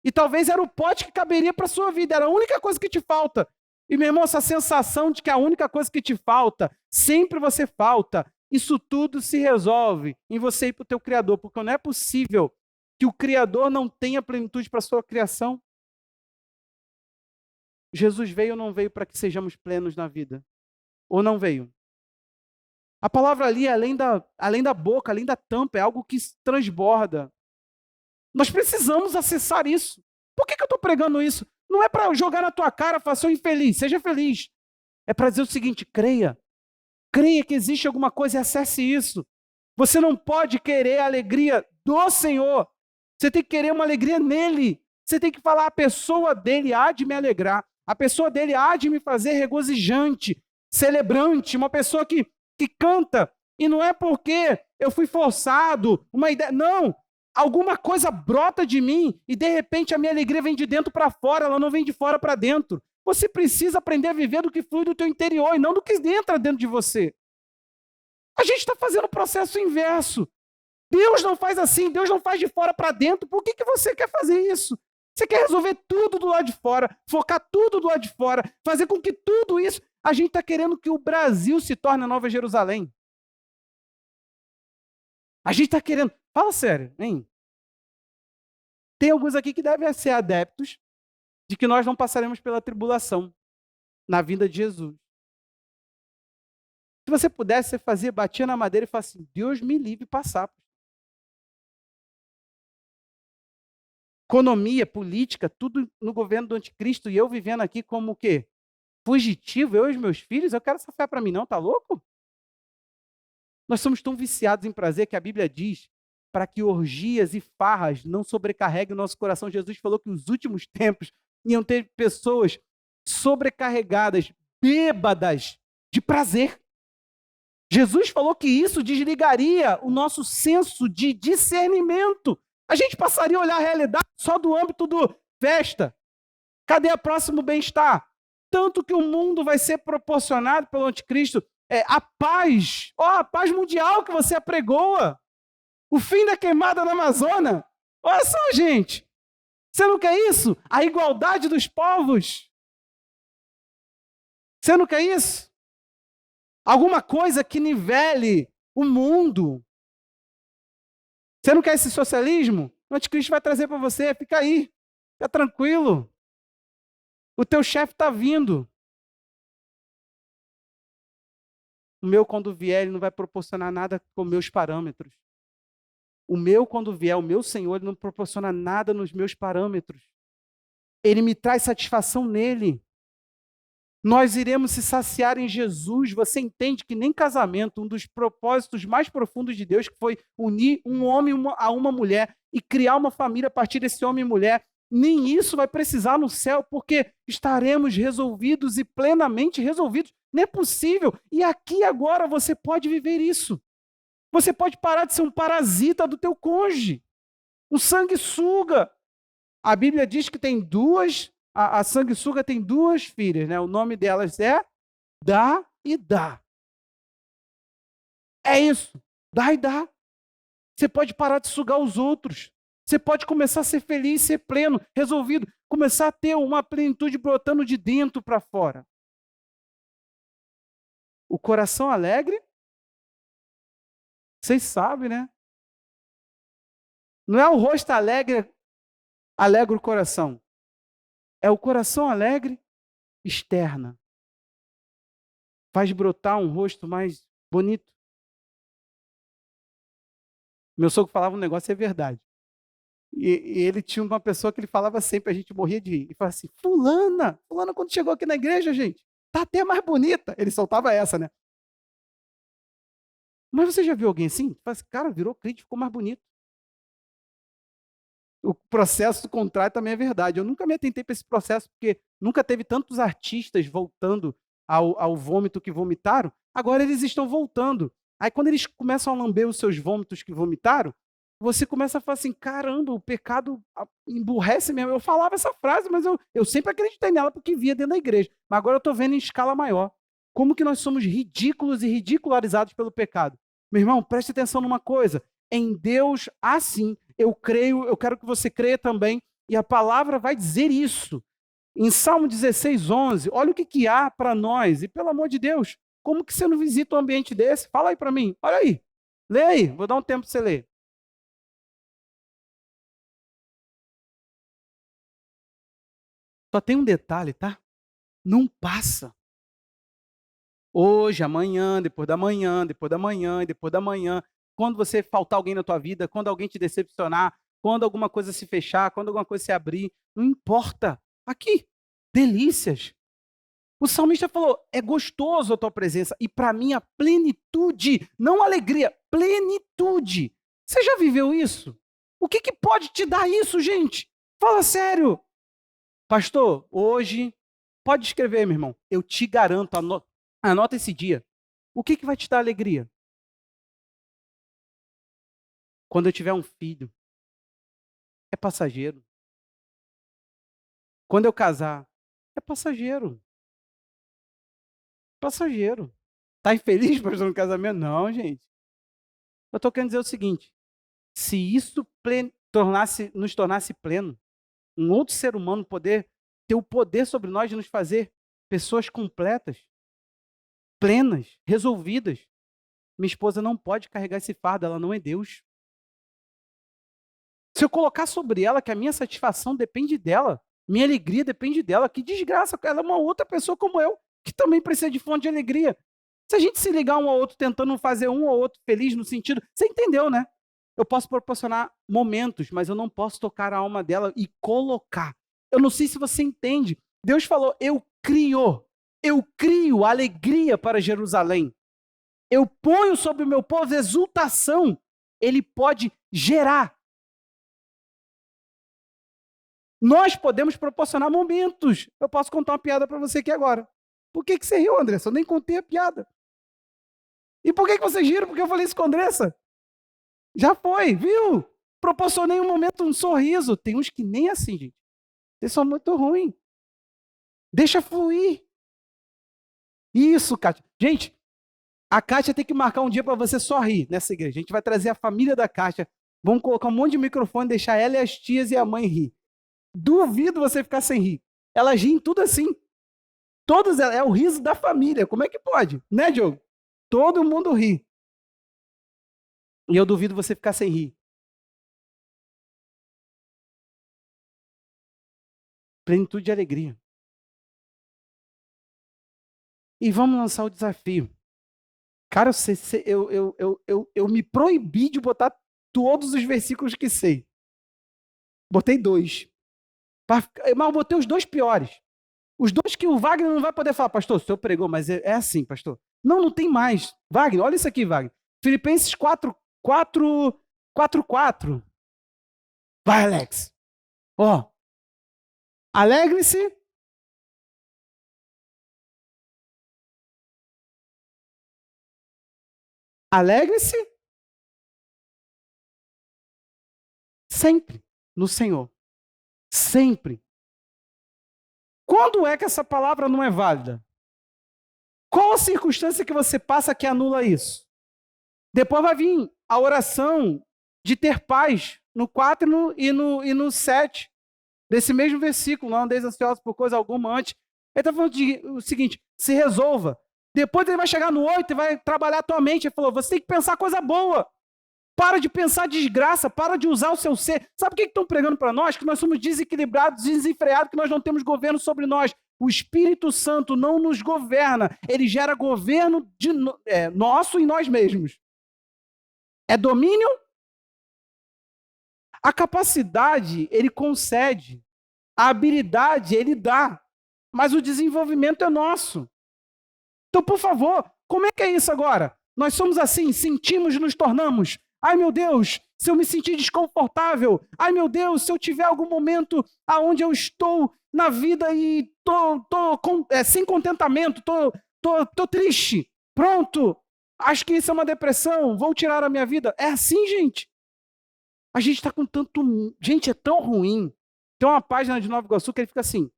E talvez era o pote que caberia para a sua vida. Era a única coisa que te falta. E, meu irmão, essa sensação de que a única coisa que te falta, sempre você falta, isso tudo se resolve em você ir para o teu Criador. Porque não é possível que o Criador não tenha plenitude para a sua criação. Jesus veio ou não veio para que sejamos plenos na vida? Ou não veio? A palavra ali, além da boca, além da tampa, é algo que transborda. Nós precisamos acessar isso. Por que eu estou pregando isso? Não é para jogar na tua cara, faça seu infeliz, seja feliz. É para dizer o seguinte: creia. Creia que existe alguma coisa e acesse isso. Você não pode querer a alegria do Senhor. Você tem que querer uma alegria nele. Você tem que falar: a pessoa dele há de me alegrar. A pessoa dele há de me fazer regozijante, celebrante, uma pessoa que canta. E não é porque eu fui forçado, uma ideia. Não! Alguma coisa brota de mim e de repente a minha alegria vem de dentro para fora, ela não vem de fora para dentro. Você precisa aprender a viver do que flui do teu interior e não do que entra dentro de você. A gente está fazendo o processo inverso. Deus não faz assim, Deus não faz de fora para dentro. Por que você quer fazer isso? Você quer resolver tudo do lado de fora, focar tudo do lado de fora, fazer com que tudo isso... A gente está querendo que o Brasil se torne a Nova Jerusalém. A gente está querendo... Fala sério, hein? Tem alguns aqui que devem ser adeptos de que nós não passaremos pela tribulação na vinda de Jesus. Se você pudesse, você fazia, batia na madeira e falava assim: Deus me livre passar. Economia, política, tudo no governo do anticristo, e eu vivendo aqui como o quê? Fugitivo, eu e os meus filhos, eu quero essa fé para mim não, tá louco? Nós somos tão viciados em prazer que a Bíblia diz para que orgias e farras não sobrecarreguem o nosso coração. Jesus falou que os últimos tempos iam ter pessoas sobrecarregadas, bêbadas de prazer. Jesus falou que isso desligaria o nosso senso de discernimento. A gente passaria a olhar a realidade só do âmbito do festa. Cadê o próximo bem-estar? Tanto que o mundo vai ser proporcionado pelo anticristo. A paz, a paz mundial que você apregoa. O fim da queimada na Amazônia. Olha só, gente. Você não quer isso? A igualdade dos povos. Você não quer isso? Alguma coisa que nivele o mundo. Você não quer esse socialismo? O anticristo vai trazer para você. Fica aí. Fica tranquilo. O teu chefe está vindo. O meu, quando vier, ele não vai proporcionar nada com meus parâmetros. O meu, quando vier, o meu Senhor, ele não proporciona nada nos meus parâmetros. Ele me traz satisfação nele. Nós iremos se saciar em Jesus. Você entende que nem casamento, um dos propósitos mais profundos de Deus, que foi unir um homem a uma mulher e criar uma família a partir desse homem e mulher, nem isso vai precisar no céu, porque estaremos resolvidos e plenamente resolvidos. Não é possível. E aqui agora você pode viver isso. Você pode parar de ser um parasita do teu cônjuge. Um sanguessuga. A Bíblia diz que tem duas... A sanguessuga tem duas filhas, né? O nome delas é Dá e Dá. É isso. Dá e dá. Você pode parar de sugar os outros. Você pode começar a ser feliz, ser pleno, resolvido. Começar a ter uma plenitude brotando de dentro para fora. O coração alegre, vocês sabem, né? Não é o rosto alegre, alegra o coração. É o coração alegre, externa. Faz brotar um rosto mais bonito. Meu sogro falava um negócio, é verdade. E ele tinha uma pessoa que ele falava sempre, a gente morria de rir. Ele falava assim: fulana quando chegou aqui na igreja, gente, tá até mais bonita. Ele soltava essa, né? Mas você já viu alguém assim? Fala assim: cara, virou crente, ficou mais bonito. O processo contrário também é verdade. Eu nunca me atentei para esse processo, porque nunca teve tantos artistas voltando ao vômito que vomitaram. Agora eles estão voltando. Aí quando eles começam a lamber os seus vômitos que vomitaram, você começa a falar assim: caramba, o pecado emburrece mesmo. Eu falava essa frase, mas eu sempre acreditei nela porque via dentro da igreja. Mas agora eu estou vendo em escala maior. Como que nós somos ridículos e ridicularizados pelo pecado. Meu irmão, preste atenção numa coisa. Em Deus, assim, eu creio, eu quero que você creia também, e a palavra vai dizer isso. Em Salmo 16, 11, olha o que há para nós, e pelo amor de Deus, como que você não visita um ambiente desse? Fala aí para mim, olha aí, lê aí, vou dar um tempo para você ler. Só tem um detalhe, tá? Não passa. Hoje, amanhã, depois da manhã, depois da manhã e depois da manhã. Quando você faltar alguém na tua vida, quando alguém te decepcionar, quando alguma coisa se fechar, quando alguma coisa se abrir, não importa. Aqui, delícias. O salmista falou: é gostoso a tua presença, e para mim a plenitude, não alegria, plenitude. Você já viveu isso? O que pode te dar isso, gente? Fala sério. Pastor, hoje, pode escrever, meu irmão. Eu te garanto, anota esse dia. O que vai te dar alegria? Quando eu tiver um filho, é passageiro. Quando eu casar, é passageiro. Passageiro. Tá infeliz, pastor, no casamento? Não, gente. Eu estou querendo dizer o seguinte: se isso nos tornasse pleno, um outro ser humano poder ter o poder sobre nós de nos fazer pessoas completas, plenas, resolvidas. Minha esposa não pode carregar esse fardo, ela não é Deus. Se eu colocar sobre ela que a minha satisfação depende dela, minha alegria depende dela, que desgraça, ela é uma outra pessoa como eu, que também precisa de fonte de alegria. Se a gente se ligar um ao outro tentando fazer um ou outro feliz no sentido, você entendeu, né? Eu posso proporcionar momentos, mas eu não posso tocar a alma dela e colocar. Eu não sei se você entende. Deus falou: eu crio alegria para Jerusalém. Eu ponho sobre o meu povo exultação. Ele pode gerar. Nós podemos proporcionar momentos. Eu posso contar uma piada para você aqui agora. Por que você riu, Andressa? Eu nem contei a piada. E por que vocês riram? Porque eu falei isso com a Andressa? Já foi, viu? Proporcionei um momento, um sorriso. Tem uns que nem assim, gente. Vocês são muito ruins. Deixa fluir. Isso, Kátia. Gente, a Kátia tem que marcar um dia para você só rir nessa igreja. A gente vai trazer a família da Kátia. Vamos colocar um monte de microfone, deixar ela e as tias e a mãe rir. Duvido você ficar sem rir. Elas riem tudo assim. Todos é o riso da família. Como é que pode? Né, Diogo? Todo mundo ri. E eu duvido você ficar sem rir. Plenitude de alegria. E vamos lançar o desafio. Cara, eu me proibi de botar todos os versículos que sei. Botei 2. Mas eu botei os 2 piores. Os 2 que o Wagner não vai poder falar. Pastor, o senhor pregou, mas é assim, pastor. Não tem mais. Wagner, olha isso aqui, Wagner. Filipenses 4:4. Vai, Alex. Ó. Alegre-se. Alegre-se sempre no Senhor. Sempre. Quando é que essa palavra não é válida? Qual a circunstância que você passa que anula isso? Depois vai vir a oração de ter paz no 4 e no 7 desse mesmo versículo. Não andeis ansiosos por coisa alguma antes. Ele está falando o seguinte: se resolva. Depois ele vai chegar no 8 e vai trabalhar a tua mente. Ele falou: você tem que pensar coisa boa. Para de pensar desgraça, para de usar o seu ser. Sabe o que estão pregando para nós? Que nós somos desequilibrados, desenfreados, que nós não temos governo sobre nós. O Espírito Santo não nos governa, ele gera governo nosso em nós mesmos. É domínio? A capacidade ele concede, a habilidade ele dá, mas o desenvolvimento é nosso. Então, por favor, como é que é isso agora? Nós somos assim, sentimos e nos tornamos. Ai, meu Deus, se eu me sentir desconfortável. Ai, meu Deus, se eu tiver algum momento aonde eu estou na vida e sem contentamento, tô triste. Pronto, acho que isso é uma depressão, vou tirar a minha vida. É assim, gente. A gente está com tanto... Gente, é tão ruim. Tem uma página de Nova Iguaçu que ele fica assim,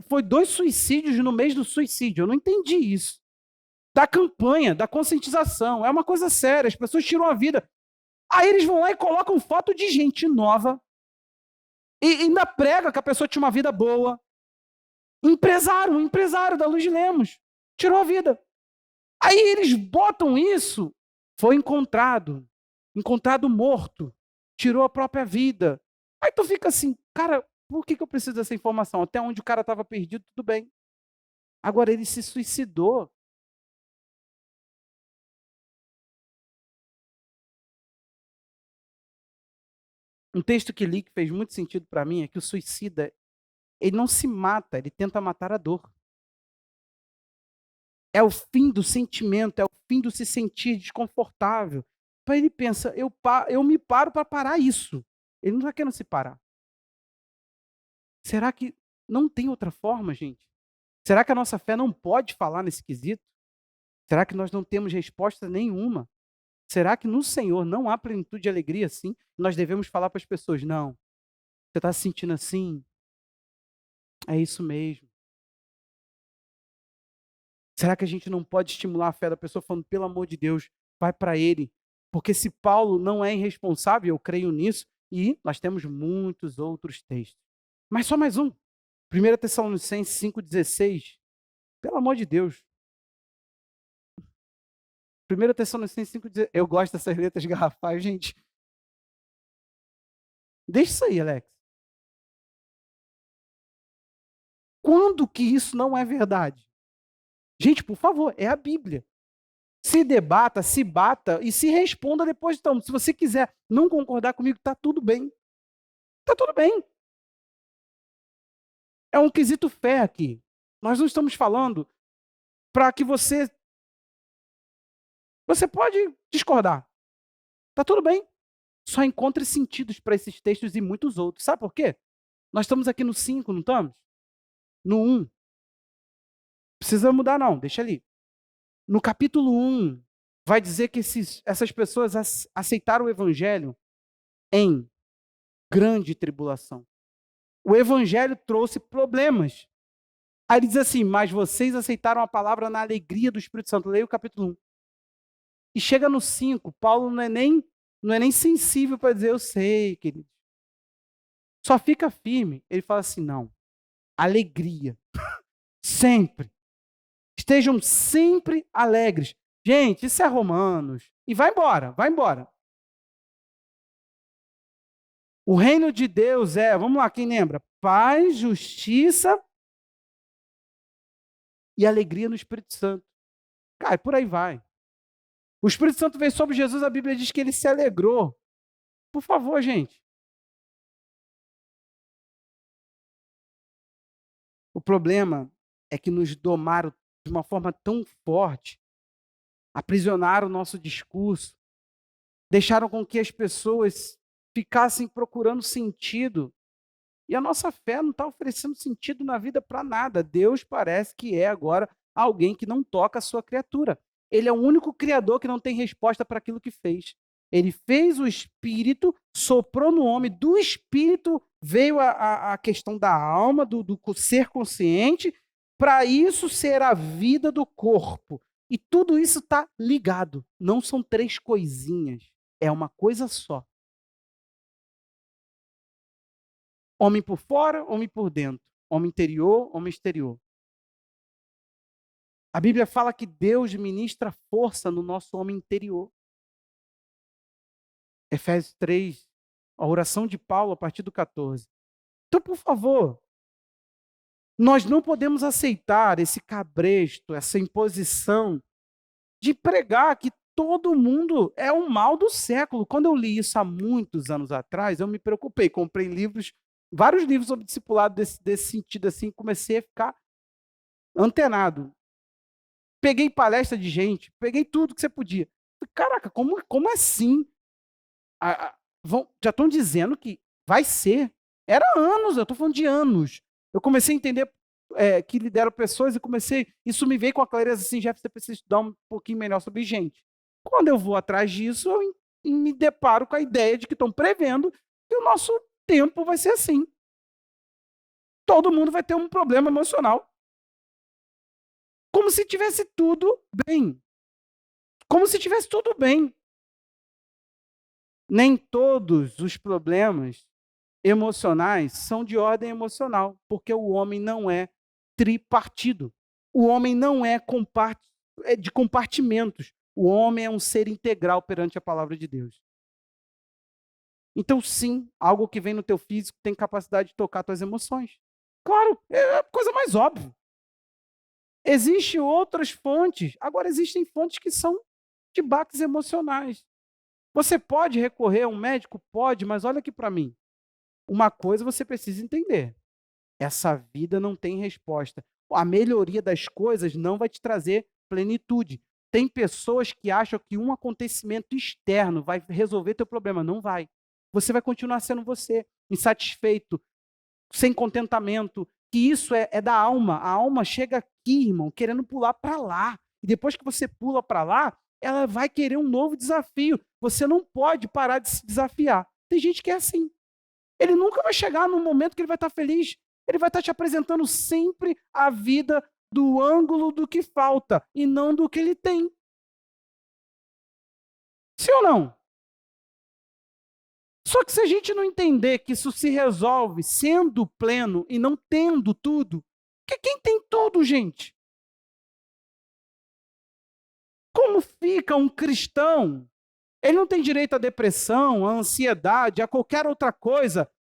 foi 2 suicídios no mês do suicídio. Eu não entendi isso. Da campanha, da conscientização. É uma coisa séria. As pessoas tiram a vida. Aí eles vão lá e colocam foto de gente nova. E ainda prega que a pessoa tinha uma vida boa. Um empresário da Luz de Lemos. Tirou a vida. Aí eles botam isso. Foi encontrado. Encontrado morto. Tirou a própria vida. Aí tu fica assim, cara, por que eu preciso dessa informação? Até onde o cara estava perdido, tudo bem. Agora ele se suicidou. Um texto que li que fez muito sentido para mim é que o suicida Ele não se mata, ele tenta matar a dor. É o fim do sentimento, é o fim do se sentir desconfortável. Então ele pensa: eu me paro para parar isso. Ele não está querendo se parar. Será que não tem outra forma, gente? Será que a nossa fé não pode falar nesse quesito? Será que nós não temos resposta nenhuma? Será que no Senhor não há plenitude de alegria assim? Nós devemos falar para as pessoas: não, você está se sentindo assim? É isso mesmo. Será que a gente não pode estimular a fé da pessoa falando: pelo amor de Deus, vai para ele? Porque se Paulo não é irresponsável, eu creio nisso, e nós temos muitos outros textos. Mas só mais um. 1 Tessalonicenses 5,16. Pelo amor de Deus. 1 Tessalonicenses 5,16. Eu gosto dessas letras garrafais, gente. Deixa isso aí, Alex. Quando que isso não é verdade? Gente, por favor, é a Bíblia. Se debata, se bata e se responda depois. Então, se você quiser não concordar comigo, está tudo bem. Está tudo bem. É um quesito fé aqui. Nós não estamos falando para que você. Você pode discordar. Está tudo bem. Só encontre sentidos para esses textos e muitos outros. Sabe por quê? Nós estamos aqui no 5, não estamos? No 1. Precisa mudar, não, deixa ali. No capítulo 1, vai dizer que essas pessoas aceitaram o evangelho em grande tribulação. O evangelho trouxe problemas. Aí ele diz assim: mas vocês aceitaram a palavra na alegria do Espírito Santo. Leia o capítulo 1. E chega no 5, Paulo não é nem sensível para dizer: eu sei, querido. Só fica firme. Ele fala assim: não, alegria. Sempre. Estejam sempre alegres. Gente, isso é Romanos. E vai embora, vai embora. O reino de Deus vamos lá, quem lembra? Paz, justiça e alegria no Espírito Santo. Cara, e por aí vai. O Espírito Santo veio sobre Jesus, a Bíblia diz que ele se alegrou. Por favor, gente. O problema é que nos domaram de uma forma tão forte, aprisionaram o nosso discurso, deixaram com que as pessoas ficassem procurando sentido. E a nossa fé não está oferecendo sentido na vida para nada. Deus parece que é agora alguém que não toca a sua criatura. Ele é o único criador que não tem resposta para aquilo que fez. Ele fez o espírito, soprou no homem, do espírito veio a questão da alma, do ser consciente, para isso ser a vida do corpo. E tudo isso está ligado. Não são três coisinhas, é uma coisa só. Homem por fora, homem por dentro. Homem interior, homem exterior. A Bíblia fala que Deus ministra força no nosso homem interior. Efésios 3, a oração de Paulo a partir do 14. Então, por favor, nós não podemos aceitar esse cabresto, essa imposição de pregar que todo mundo é o mal do século. Quando eu li isso há muitos anos atrás, eu me preocupei, comprei livros, vários livros sobre discipulado desse sentido assim, comecei a ficar antenado. Peguei palestra de gente, peguei tudo que você podia. Caraca, como assim? Já estão dizendo que vai ser. Era anos, eu estou falando de anos. Eu comecei a entender que lideram pessoas e comecei. Isso me veio com a clareza assim: Jeff, você precisa estudar um pouquinho melhor sobre gente. Quando eu vou atrás disso, eu me deparo com a ideia de que estão prevendo que o nosso tempo vai ser assim. Todo mundo vai ter um problema emocional. Como se tivesse tudo bem. Como se tivesse tudo bem. Nem todos os problemas emocionais são de ordem emocional, porque o homem não é tripartido. O homem não é de compartimentos. O homem é um ser integral perante a palavra de Deus. Então, sim, algo que vem no teu físico tem capacidade de tocar tuas emoções. Claro, é a coisa mais óbvia. Existem outras fontes. Agora, existem fontes que são de baques emocionais. Você pode recorrer a um médico? Pode, mas olha aqui para mim. Uma coisa você precisa entender. essa vida não tem resposta. A melhoria das coisas não vai te trazer plenitude. Tem pessoas que acham que um acontecimento externo vai resolver teu problema. Não vai. Você vai continuar sendo você, insatisfeito, sem contentamento, que isso é da alma. A alma chega aqui, irmão, querendo pular para lá. E depois que você pula para lá, ela vai querer um novo desafio. Você não pode parar de se desafiar. Tem gente que é assim. Ele nunca vai chegar num momento que ele vai estar feliz. Ele vai estar te apresentando sempre a vida do ângulo do que falta e não do que ele tem. Sim ou não? Só que se a gente não entender que isso se resolve sendo pleno e não tendo tudo, porque quem tem tudo, gente? Como fica um cristão? Ele não tem direito à depressão, à ansiedade, a qualquer outra coisa,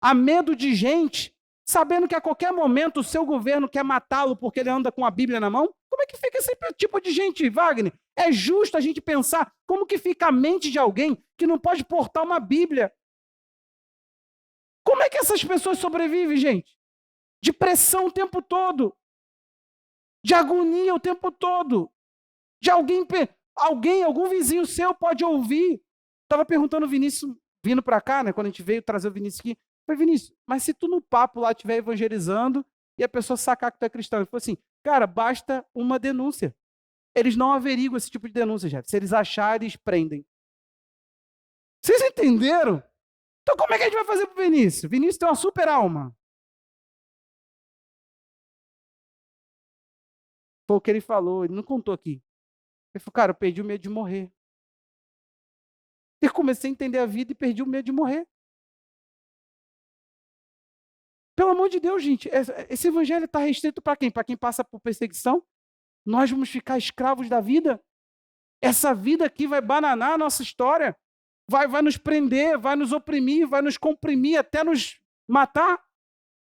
a medo de gente, sabendo que a qualquer momento o seu governo quer matá-lo porque ele anda com a Bíblia na mão? Como é que fica esse tipo de gente, Wagner? É justo a gente pensar como que fica a mente de alguém que não pode portar uma Bíblia. Como é que essas pessoas sobrevivem, gente? De pressão o tempo todo, de agonia o tempo todo, de algum vizinho seu pode ouvir. Estava perguntando o Vinícius, vindo para cá, né, quando a gente veio trazer o Vinícius aqui, falei, Vinícius, mas se tu no papo lá estiver evangelizando e a pessoa sacar que tu é cristão, ele falou assim, cara, basta uma denúncia. Eles não averiguam esse tipo de denúncia, gente. Se eles acharem, eles prendem. Vocês entenderam? Então como é que a gente vai fazer pro Vinícius? Vinícius tem uma super alma. Foi o que ele falou, ele não contou aqui. Ele falou, cara, eu perdi o medo de morrer. Eu comecei a entender a vida e perdi o medo de morrer. Pelo amor de Deus, gente, esse evangelho está restrito para quem? Para quem passa por perseguição? Nós vamos ficar escravos da vida? Essa vida aqui vai bananar a nossa história? Vai nos prender, vai nos oprimir, vai nos comprimir até nos matar?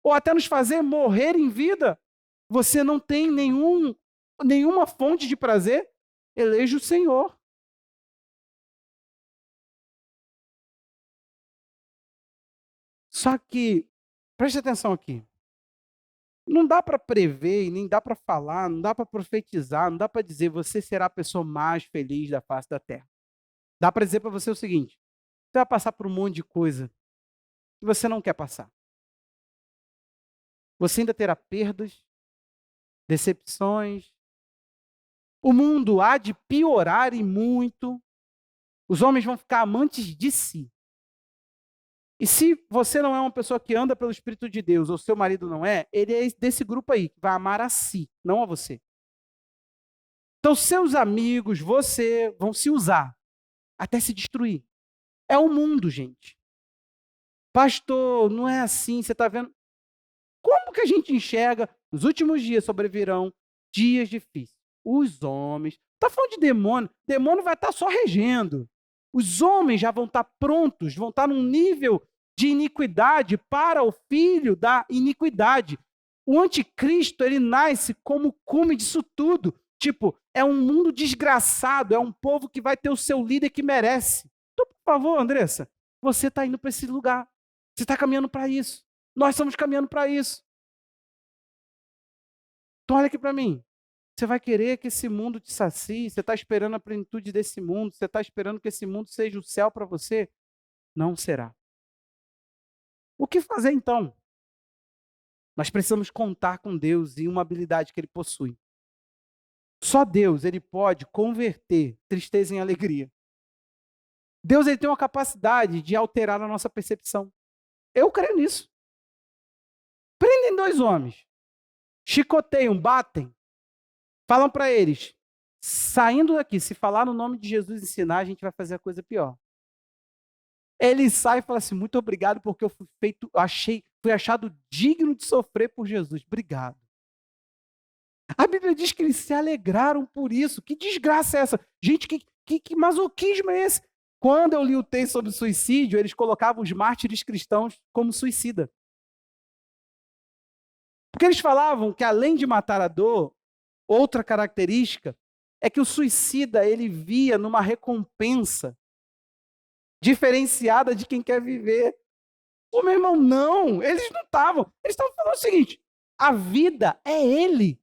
Ou até nos fazer morrer em vida? Você não tem nenhuma fonte de prazer? Eleja o Senhor. Só que, preste atenção aqui, não dá para prever, e nem dá para falar, não dá para profetizar, não dá para dizer você será a pessoa mais feliz da face da terra. Dá para dizer para você o seguinte: você vai passar por um monte de coisa que você não quer passar. Você ainda terá perdas, decepções. O mundo há de piorar e muito. Os homens vão ficar amantes de si. E se você não é uma pessoa que anda pelo Espírito de Deus, ou seu marido não é, ele é desse grupo aí, que vai amar a si, não a você. Então, seus amigos, você, vão se usar até se destruir. É o mundo, gente. Pastor, não é assim, você está vendo? Como que a gente enxerga? Nos últimos dias sobrevirão dias difíceis. Os homens. Está falando de demônio. Demônio vai estar só regendo. Os homens já vão estar prontos, vão estar num nível de iniquidade para o filho da iniquidade. O anticristo, ele nasce como cume disso tudo. Tipo, é um mundo desgraçado, é um povo que vai ter o seu líder que merece. Então, por favor, Andressa, você está indo para esse lugar. Você está caminhando para isso. Nós estamos caminhando para isso. Então, olha aqui para mim. Você vai querer que esse mundo te sacie? Você está esperando a plenitude desse mundo? Você está esperando que esse mundo seja o céu para você? Não será. O que fazer então? Nós precisamos contar com Deus e uma habilidade que Ele possui. Só Deus, Ele pode converter tristeza em alegria. Deus, Ele tem uma capacidade de alterar a nossa percepção. Eu creio nisso. Prendem dois homens, chicoteiam, batem, falam para eles, saindo daqui, se falar no nome de Jesus e ensinar, a gente vai fazer a coisa pior. Ele sai e fala assim, muito obrigado porque eu fui achado digno de sofrer por Jesus. Obrigado. A Bíblia diz que eles se alegraram por isso. Que desgraça é essa? Gente, que masoquismo é esse? Quando eu li o texto sobre suicídio, eles colocavam os mártires cristãos como suicida. Porque eles falavam que além de matar a dor, outra característica é que o suicida ele via numa recompensa diferenciada de quem quer viver. Ô, meu irmão, não, eles não estavam. Eles estavam falando o seguinte: a vida é ele.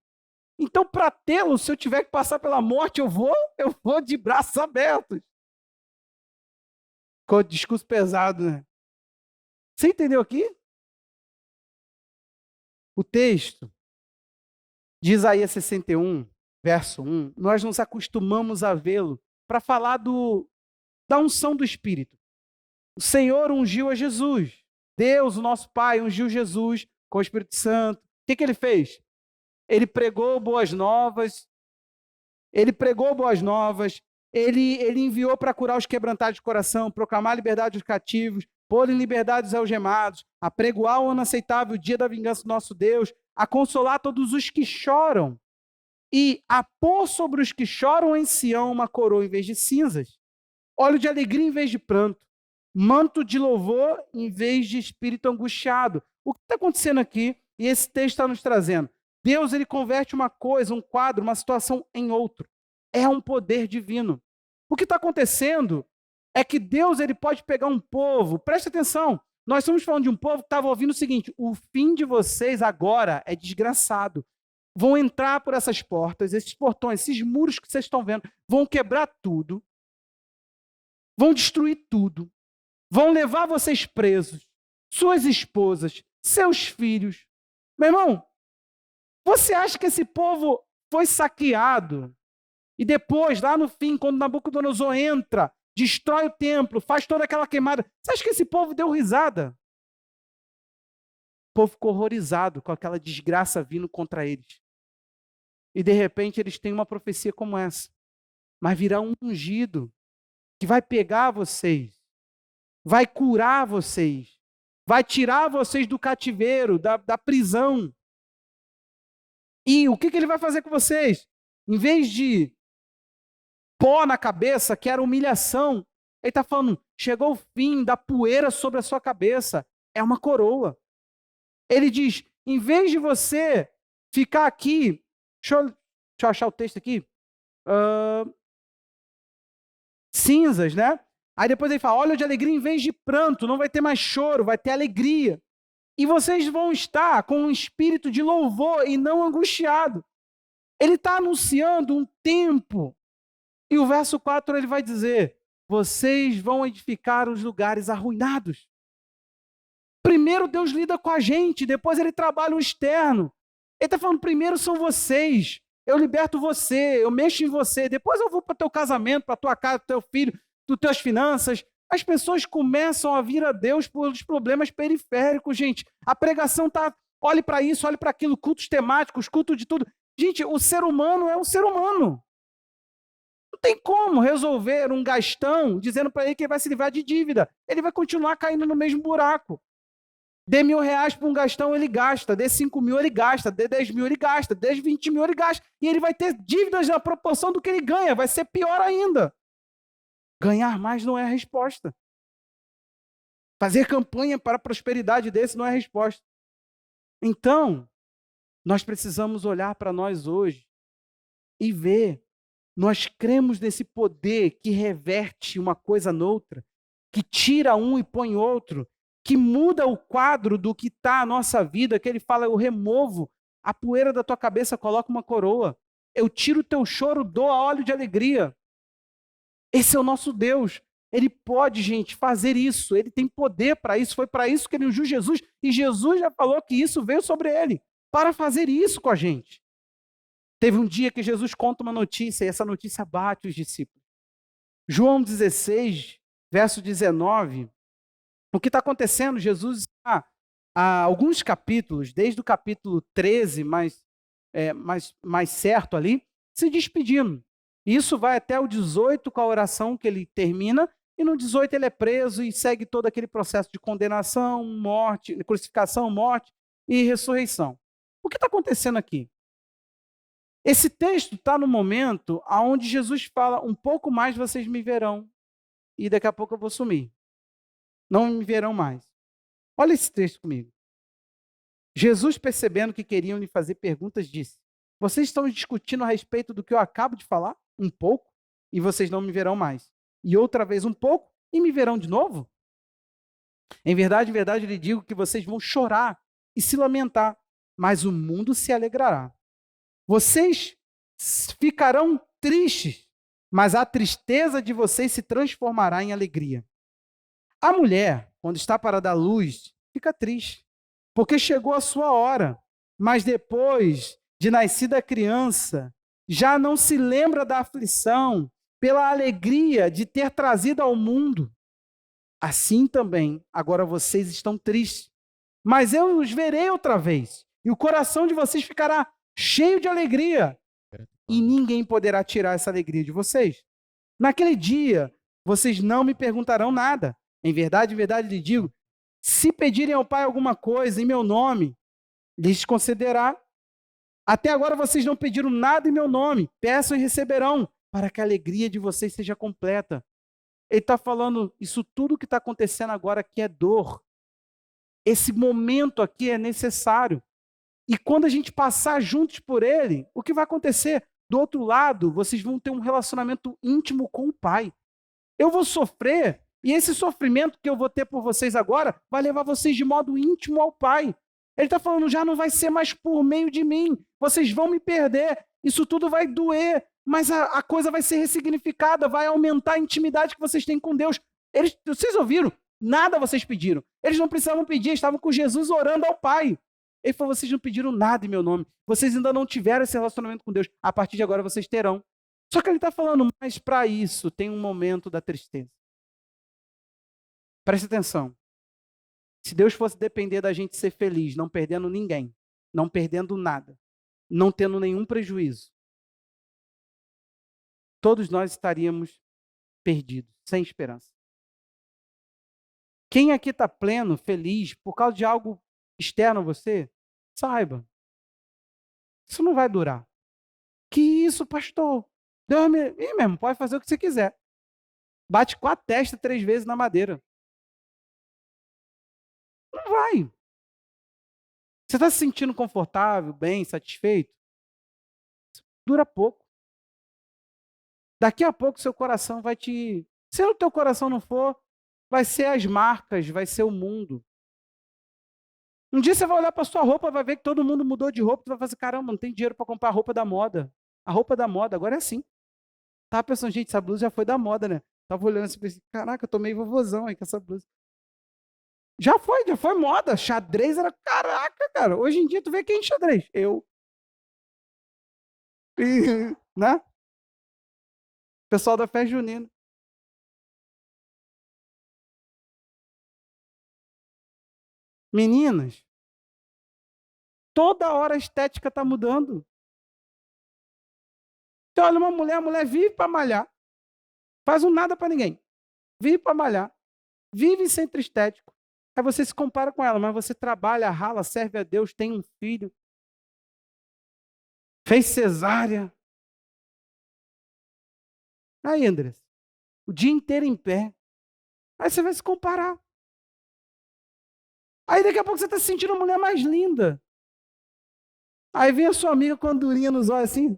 Então, para tê-lo, se eu tiver que passar pela morte, eu vou de braços abertos. Ficou discurso pesado, né? Você entendeu aqui? O texto de Isaías 61, verso 1, nós nos acostumamos a vê-lo para falar da unção do Espírito. O Senhor ungiu a Jesus. Deus, o nosso Pai, ungiu Jesus com o Espírito Santo. O que ele fez? Ele pregou boas novas, ele enviou para curar os quebrantados de coração, proclamar a liberdade dos cativos, pôr em liberdade os algemados, apregoar o ano aceitável, o dia da vingança do nosso Deus, a consolar todos os que choram e a pôr sobre os que choram em Sião uma coroa em vez de cinzas, óleo de alegria em vez de pranto, manto de louvor em vez de espírito angustiado. O que está acontecendo aqui? E esse texto está nos trazendo. Deus, ele converte uma coisa, um quadro, uma situação em outro. É um poder divino. O que está acontecendo é que Deus, ele pode pegar um povo, preste atenção, nós estamos falando de um povo que estava ouvindo o seguinte: o fim de vocês agora é desgraçado. Vão entrar por essas portas, esses portões, esses muros que vocês estão vendo, vão quebrar tudo, vão destruir tudo, vão levar vocês presos, suas esposas, seus filhos. Meu irmão, você acha que esse povo foi saqueado e depois, lá no fim, quando Nabucodonosor entra, destrói o templo, faz toda aquela queimada, você acha que esse povo deu risada? O povo ficou horrorizado com aquela desgraça vindo contra eles. E de repente eles têm uma profecia como essa. Mas virá um ungido que vai pegar vocês, vai curar vocês, vai tirar vocês do cativeiro, da prisão. E o que ele vai fazer com vocês? Em vez de pó na cabeça, que era humilhação, ele está falando, chegou o fim da poeira sobre a sua cabeça, é uma coroa. Ele diz, em vez de você ficar aqui, deixa eu achar o texto aqui, cinzas, né? Aí depois ele fala, óleo de alegria em vez de pranto, não vai ter mais choro, vai ter alegria. E vocês vão estar com um espírito de louvor e não angustiado. Ele está anunciando um tempo. E o verso 4 ele vai dizer, vocês vão edificar os lugares arruinados. Primeiro Deus lida com a gente, depois ele trabalha o externo. Ele está falando, primeiro são vocês. Eu liberto você, eu mexo em você. Depois eu vou para o teu casamento, para a tua casa, para o teu filho, para as tuas finanças. As pessoas começam a vir a Deus pelos problemas periféricos, gente. A pregação está, olhe para isso, olhe para aquilo, cultos temáticos, culto de tudo. Gente, o ser humano é um ser humano. Não tem como resolver um gastão dizendo para ele que ele vai se livrar de dívida. Ele vai continuar caindo no mesmo buraco. Dê R$1.000 para um gastão, ele gasta. Dê 5.000, ele gasta. Dê 10.000, ele gasta. Dê 20.000, ele gasta. E ele vai ter dívidas na proporção do que ele ganha. Vai ser pior ainda. Ganhar mais não é a resposta. Fazer campanha para a prosperidade desse não é a resposta. Então, nós precisamos olhar para nós hoje e ver. Nós cremos nesse poder que reverte uma coisa noutra, que tira um e põe outro, que muda o quadro do que está a nossa vida, que ele fala, eu removo a poeira da tua cabeça, coloco uma coroa. Eu tiro o teu choro, dou óleo de alegria. Esse é o nosso Deus. Ele pode, gente, fazer isso. Ele tem poder para isso. Foi para isso que ele ungiu Jesus. E Jesus já falou que isso veio sobre ele, para fazer isso com a gente. Teve um dia que Jesus conta uma notícia e essa notícia bate os discípulos. João 16, verso 19. O que está acontecendo? Jesus está há alguns capítulos, desde o capítulo 13, mais certo ali, se despedindo. Isso vai até o 18 com a oração que ele termina, e no 18 ele é preso e segue todo aquele processo de condenação, morte, crucificação, morte e ressurreição. O que está acontecendo aqui? Esse texto está no momento onde Jesus fala, um pouco mais vocês me verão, e daqui a pouco eu vou sumir. Não me verão mais. Olha esse texto comigo. Jesus, percebendo que queriam lhe fazer perguntas, disse, vocês estão discutindo a respeito do que eu acabo de falar? Um pouco, e vocês não me verão mais. E outra vez um pouco, e me verão de novo? Em verdade, lhe digo que vocês vão chorar e se lamentar, mas o mundo se alegrará. Vocês ficarão tristes, mas a tristeza de vocês se transformará em alegria. A mulher, quando está para dar luz, fica triste, porque chegou a sua hora, mas depois de nascida a criança, já não se lembra da aflição pela alegria de ter trazido ao mundo. Assim também, agora vocês estão tristes, mas eu os verei outra vez, e o coração de vocês ficará cheio de alegria, e ninguém poderá tirar essa alegria de vocês. Naquele dia, vocês não me perguntarão nada. Em verdade lhe digo, se pedirem ao Pai alguma coisa em meu nome, lhes concederá. Até agora vocês não pediram nada em meu nome. Peçam e receberão, para que a alegria de vocês seja completa. Ele está falando, isso tudo que está acontecendo agora aqui é dor. Esse momento aqui é necessário. E quando a gente passar juntos por ele, o que vai acontecer? Do outro lado, vocês vão ter um relacionamento íntimo com o Pai. Eu vou sofrer, e esse sofrimento que eu vou ter por vocês agora vai levar vocês de modo íntimo ao Pai. Ele está falando, já não vai ser mais por meio de mim. Vocês vão me perder. Isso tudo vai doer, mas a coisa vai ser ressignificada, vai aumentar a intimidade que vocês têm com Deus. Vocês ouviram? Nada vocês pediram. Eles não precisavam pedir, estavam com Jesus orando ao Pai. Ele falou, vocês não pediram nada em meu nome. Vocês ainda não tiveram esse relacionamento com Deus. A partir de agora vocês terão. Só que ele está falando, mas para isso tem um momento da tristeza. Preste atenção. Se Deus fosse depender da gente ser feliz, não perdendo ninguém, não perdendo nada, não tendo nenhum prejuízo, todos nós estaríamos perdidos, sem esperança. Quem aqui está pleno, feliz, por causa de algo externo a você, saiba, isso não vai durar. Que isso, pastor? Deus me... Ih, mesmo, pode fazer o que você quiser. Bate com a testa 3 vezes na madeira. Não vai. Você está se sentindo confortável, bem, satisfeito? Dura pouco. Daqui a pouco seu coração vai te... Se o teu coração não for, vai ser as marcas, vai ser o mundo. Um dia você vai olhar para sua roupa, vai ver que todo mundo mudou de roupa, tu vai fazer, caramba, não tem dinheiro para comprar a roupa da moda. A roupa da moda, agora é assim. Tava pensando, gente, essa blusa já foi da moda, né? Tava olhando assim, pensei, caraca, eu tô meio vovozão aí com essa blusa. Já foi moda. Xadrez era, caraca, cara. Hoje em dia, tu vê quem é xadrez? Eu. E, né? Pessoal da festa junina. Meninas, toda hora a estética tá mudando. Você olha uma mulher, a mulher vive para malhar. Faz um nada para ninguém. Vive para malhar. Vive centro estético. Aí você se compara com ela, mas você trabalha, rala, serve a Deus, tem um filho. Fez cesárea. Aí, Andrés, o dia inteiro em pé. Aí você vai se comparar. Aí daqui a pouco você está se sentindo a mulher mais linda. Aí vem a sua amiga com a andorinha nos olhos assim.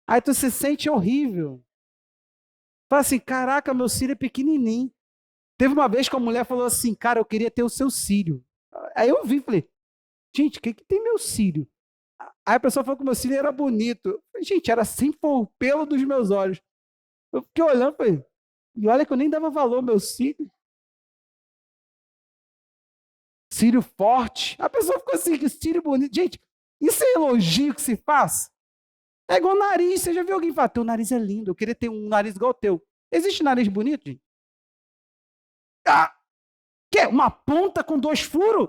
Aí tu se sente horrível. Fala assim, caraca, meu cílio é pequenininho. Teve uma vez que a mulher falou assim, cara, eu queria ter o seu cílio. Aí eu vi, falei, gente, o que tem meu cílio? Aí a pessoa falou que o meu cílio era bonito. Gente, era assim, foi o pelo dos meus olhos. Eu fiquei olhando, falei, e olha que eu nem dava valor ao meu cílio. Cílio forte. A pessoa ficou assim, que cílio bonito. Gente, isso é elogio que se faz? É igual nariz. Você já viu alguém falar, teu nariz é lindo, eu queria ter um nariz igual o teu. Existe nariz bonito, gente? Ah, que é uma ponta com 2 furos?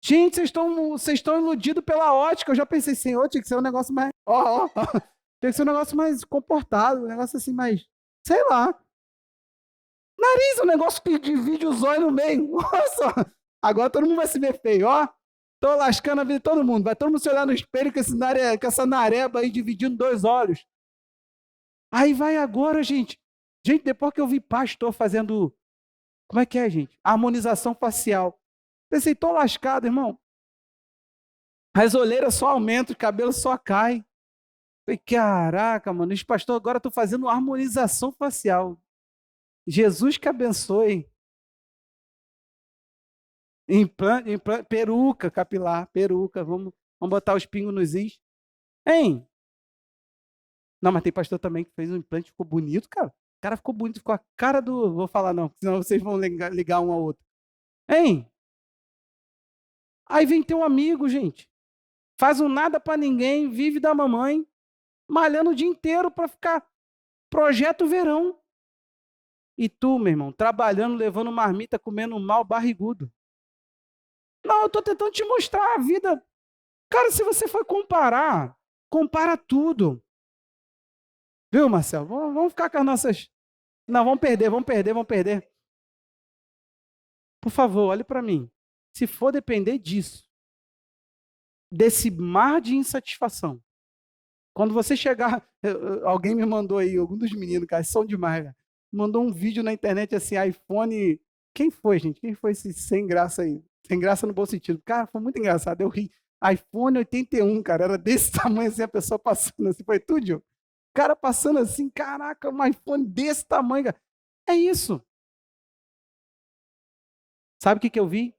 Gente, vocês estão iludidos pela ótica. Eu já pensei, Senhor, tinha que ser um negócio mais. Tinha que ser um negócio mais comportado, um negócio assim mais. Sei lá. Nariz é um negócio que divide os olhos no meio. Nossa! Agora todo mundo vai se ver feio, ó. Tô lascando a vida de todo mundo. Vai todo mundo se olhar no espelho com essa nareba aí dividindo 2 olhos. Aí vai agora, gente. Gente, depois que eu vi pastor fazendo. Como é que é, gente? Harmonização facial. Pensei, tô lascado, irmão. As olheiras só aumentam, o cabelo só cai. Falei, caraca, mano, os pastores agora estão fazendo harmonização facial. Jesus que abençoe. Peruca capilar, peruca. Vamos botar os pingos nos is. Hein? Não, mas tem pastor também que fez um implante, ficou bonito, cara. O cara ficou bonito, ficou a cara do. Vou falar não, senão vocês vão ligar um ao outro. Hein? Aí vem teu amigo, gente. Faz um nada pra ninguém, vive da mamãe, malhando o dia inteiro pra ficar projeto verão. E tu, meu irmão, trabalhando, levando marmita, comendo mal, barrigudo. Não, eu tô tentando te mostrar a vida. Cara, se você for comparar, compara tudo. Viu, Marcelo? Vamos ficar com as nossas. Não, vamos perder. Por favor, olhe para mim. Se for depender disso, desse mar de insatisfação, quando você chegar, alguém me mandou aí, algum dos meninos, cara, são demais, cara, mandou um vídeo na internet assim, iPhone. Quem foi, gente? Quem foi esse sem graça aí? Sem graça no bom sentido. Cara, foi muito engraçado. Eu ri. iPhone 81, cara, era desse tamanho assim, a pessoa passando assim. Foi tudo, Diogo? O cara passando assim, caraca, um iPhone desse tamanho, cara. É isso. Sabe o que eu vi?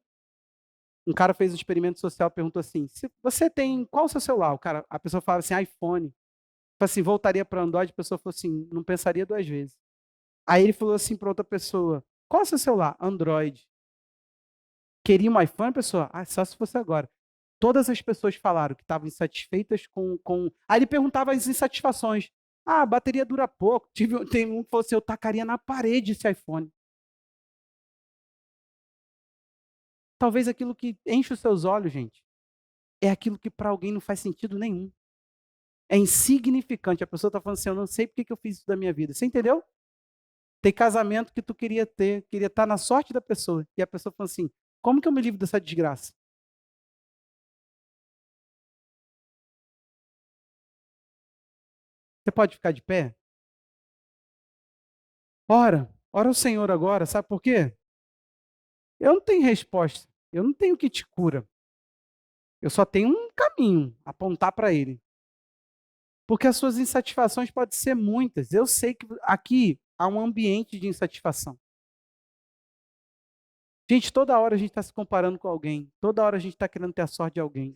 Um cara fez um experimento social, perguntou assim: se você tem qual o seu celular? A pessoa falava assim, iPhone. Falei assim, voltaria para Android? A pessoa falou assim, não pensaria duas vezes. Aí ele falou assim para outra pessoa: qual é o seu celular? Android. Queria um iPhone, pessoa? Ah, só se fosse agora. Todas as pessoas falaram que estavam insatisfeitas com. Aí ele perguntava as insatisfações. Ah, a bateria dura pouco. Tem um que falou assim: eu tacaria na parede esse iPhone. Talvez aquilo que enche os seus olhos, gente, é aquilo que para alguém não faz sentido nenhum. É insignificante. A pessoa está falando assim: eu não sei porque que eu fiz isso da minha vida. Você entendeu? Tem casamento que tu queria ter, queria estar na sorte da pessoa. E a pessoa falou assim: como que eu me livro dessa desgraça? Você pode ficar de pé? Ora o Senhor agora, sabe por quê? Eu não tenho resposta, eu não tenho o que te cura. Eu só tenho um caminho, apontar para ele. Porque as suas insatisfações podem ser muitas. Eu sei que aqui há um ambiente de insatisfação. Gente, toda hora a gente está se comparando com alguém. Toda hora a gente está querendo ter a sorte de alguém.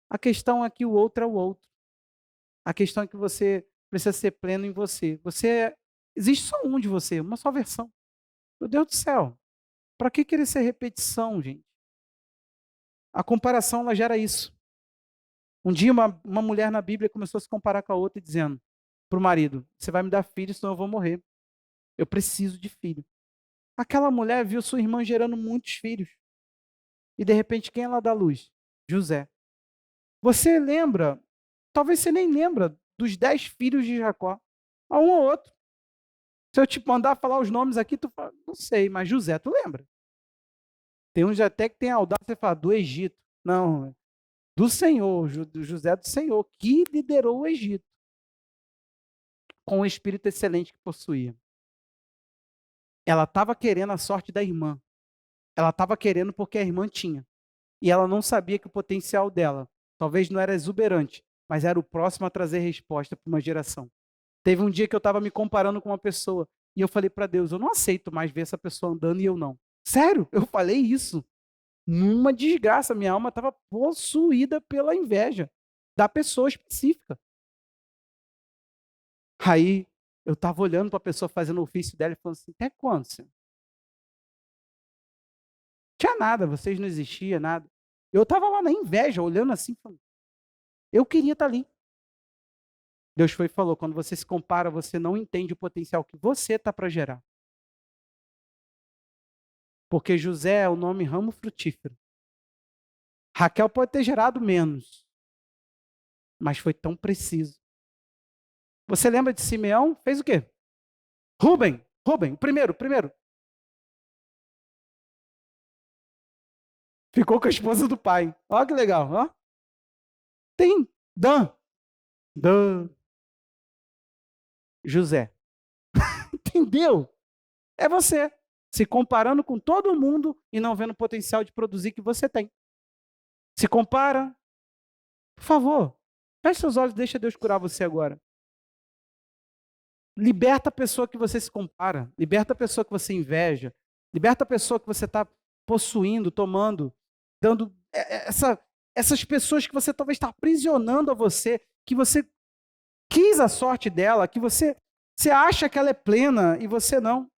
A questão é que o outro é o outro. A questão é que você precisa ser pleno em você. Existe só um de você, uma só versão. Meu Deus do céu. Para que querer ser repetição, gente? A comparação, ela gera isso. Um dia, uma mulher na Bíblia começou a se comparar com a outra, dizendo para o marido: você vai me dar filho, senão eu vou morrer. Eu preciso de filho. Aquela mulher viu sua irmã gerando muitos filhos. E, de repente, quem ela dá luz? José. Você lembra, talvez você nem lembra, dos 10 filhos de Jacó. A um ou outro. Se eu te mandar falar os nomes aqui, tu fala, não sei, mas José, tu lembra? Tem uns até que tem a audácia de falar do Egito. Não, do Senhor, José do Senhor, que liderou o Egito com o espírito excelente que possuía. Ela estava querendo a sorte da irmã. Ela estava querendo porque a irmã tinha. E ela não sabia que o potencial dela talvez não era exuberante, mas era o próximo a trazer resposta para uma geração. Teve um dia que eu estava me comparando com uma pessoa e eu falei para Deus: eu não aceito mais ver essa pessoa andando e eu não. Sério, eu falei isso. Numa desgraça, minha alma estava possuída pela inveja da pessoa específica. Aí eu estava olhando para a pessoa fazendo o ofício dela e falando assim: até quando, senhor? Tinha nada, vocês não existiam, nada. Eu estava lá na inveja, olhando assim, falando, eu queria estar ali. Deus foi e falou: quando você se compara, você não entende o potencial que você está para gerar. Porque José é o nome ramo frutífero. Raquel pode ter gerado menos, mas foi tão preciso. Você lembra de Simeão? Fez o quê? Rubem, primeiro. Ficou com a esposa do pai. Olha que legal, ó. Tem Dan, José. Entendeu? É você se comparando com todo mundo e não vendo o potencial de produzir que você tem. Se compara, por favor, feche seus olhos e deixa Deus curar você agora. Liberta a pessoa que você se compara, liberta a pessoa que você inveja, liberta a pessoa que você está possuindo, tomando, dando essas pessoas que você talvez está aprisionando a você, que você quis a sorte dela, que você acha que ela é plena e você não.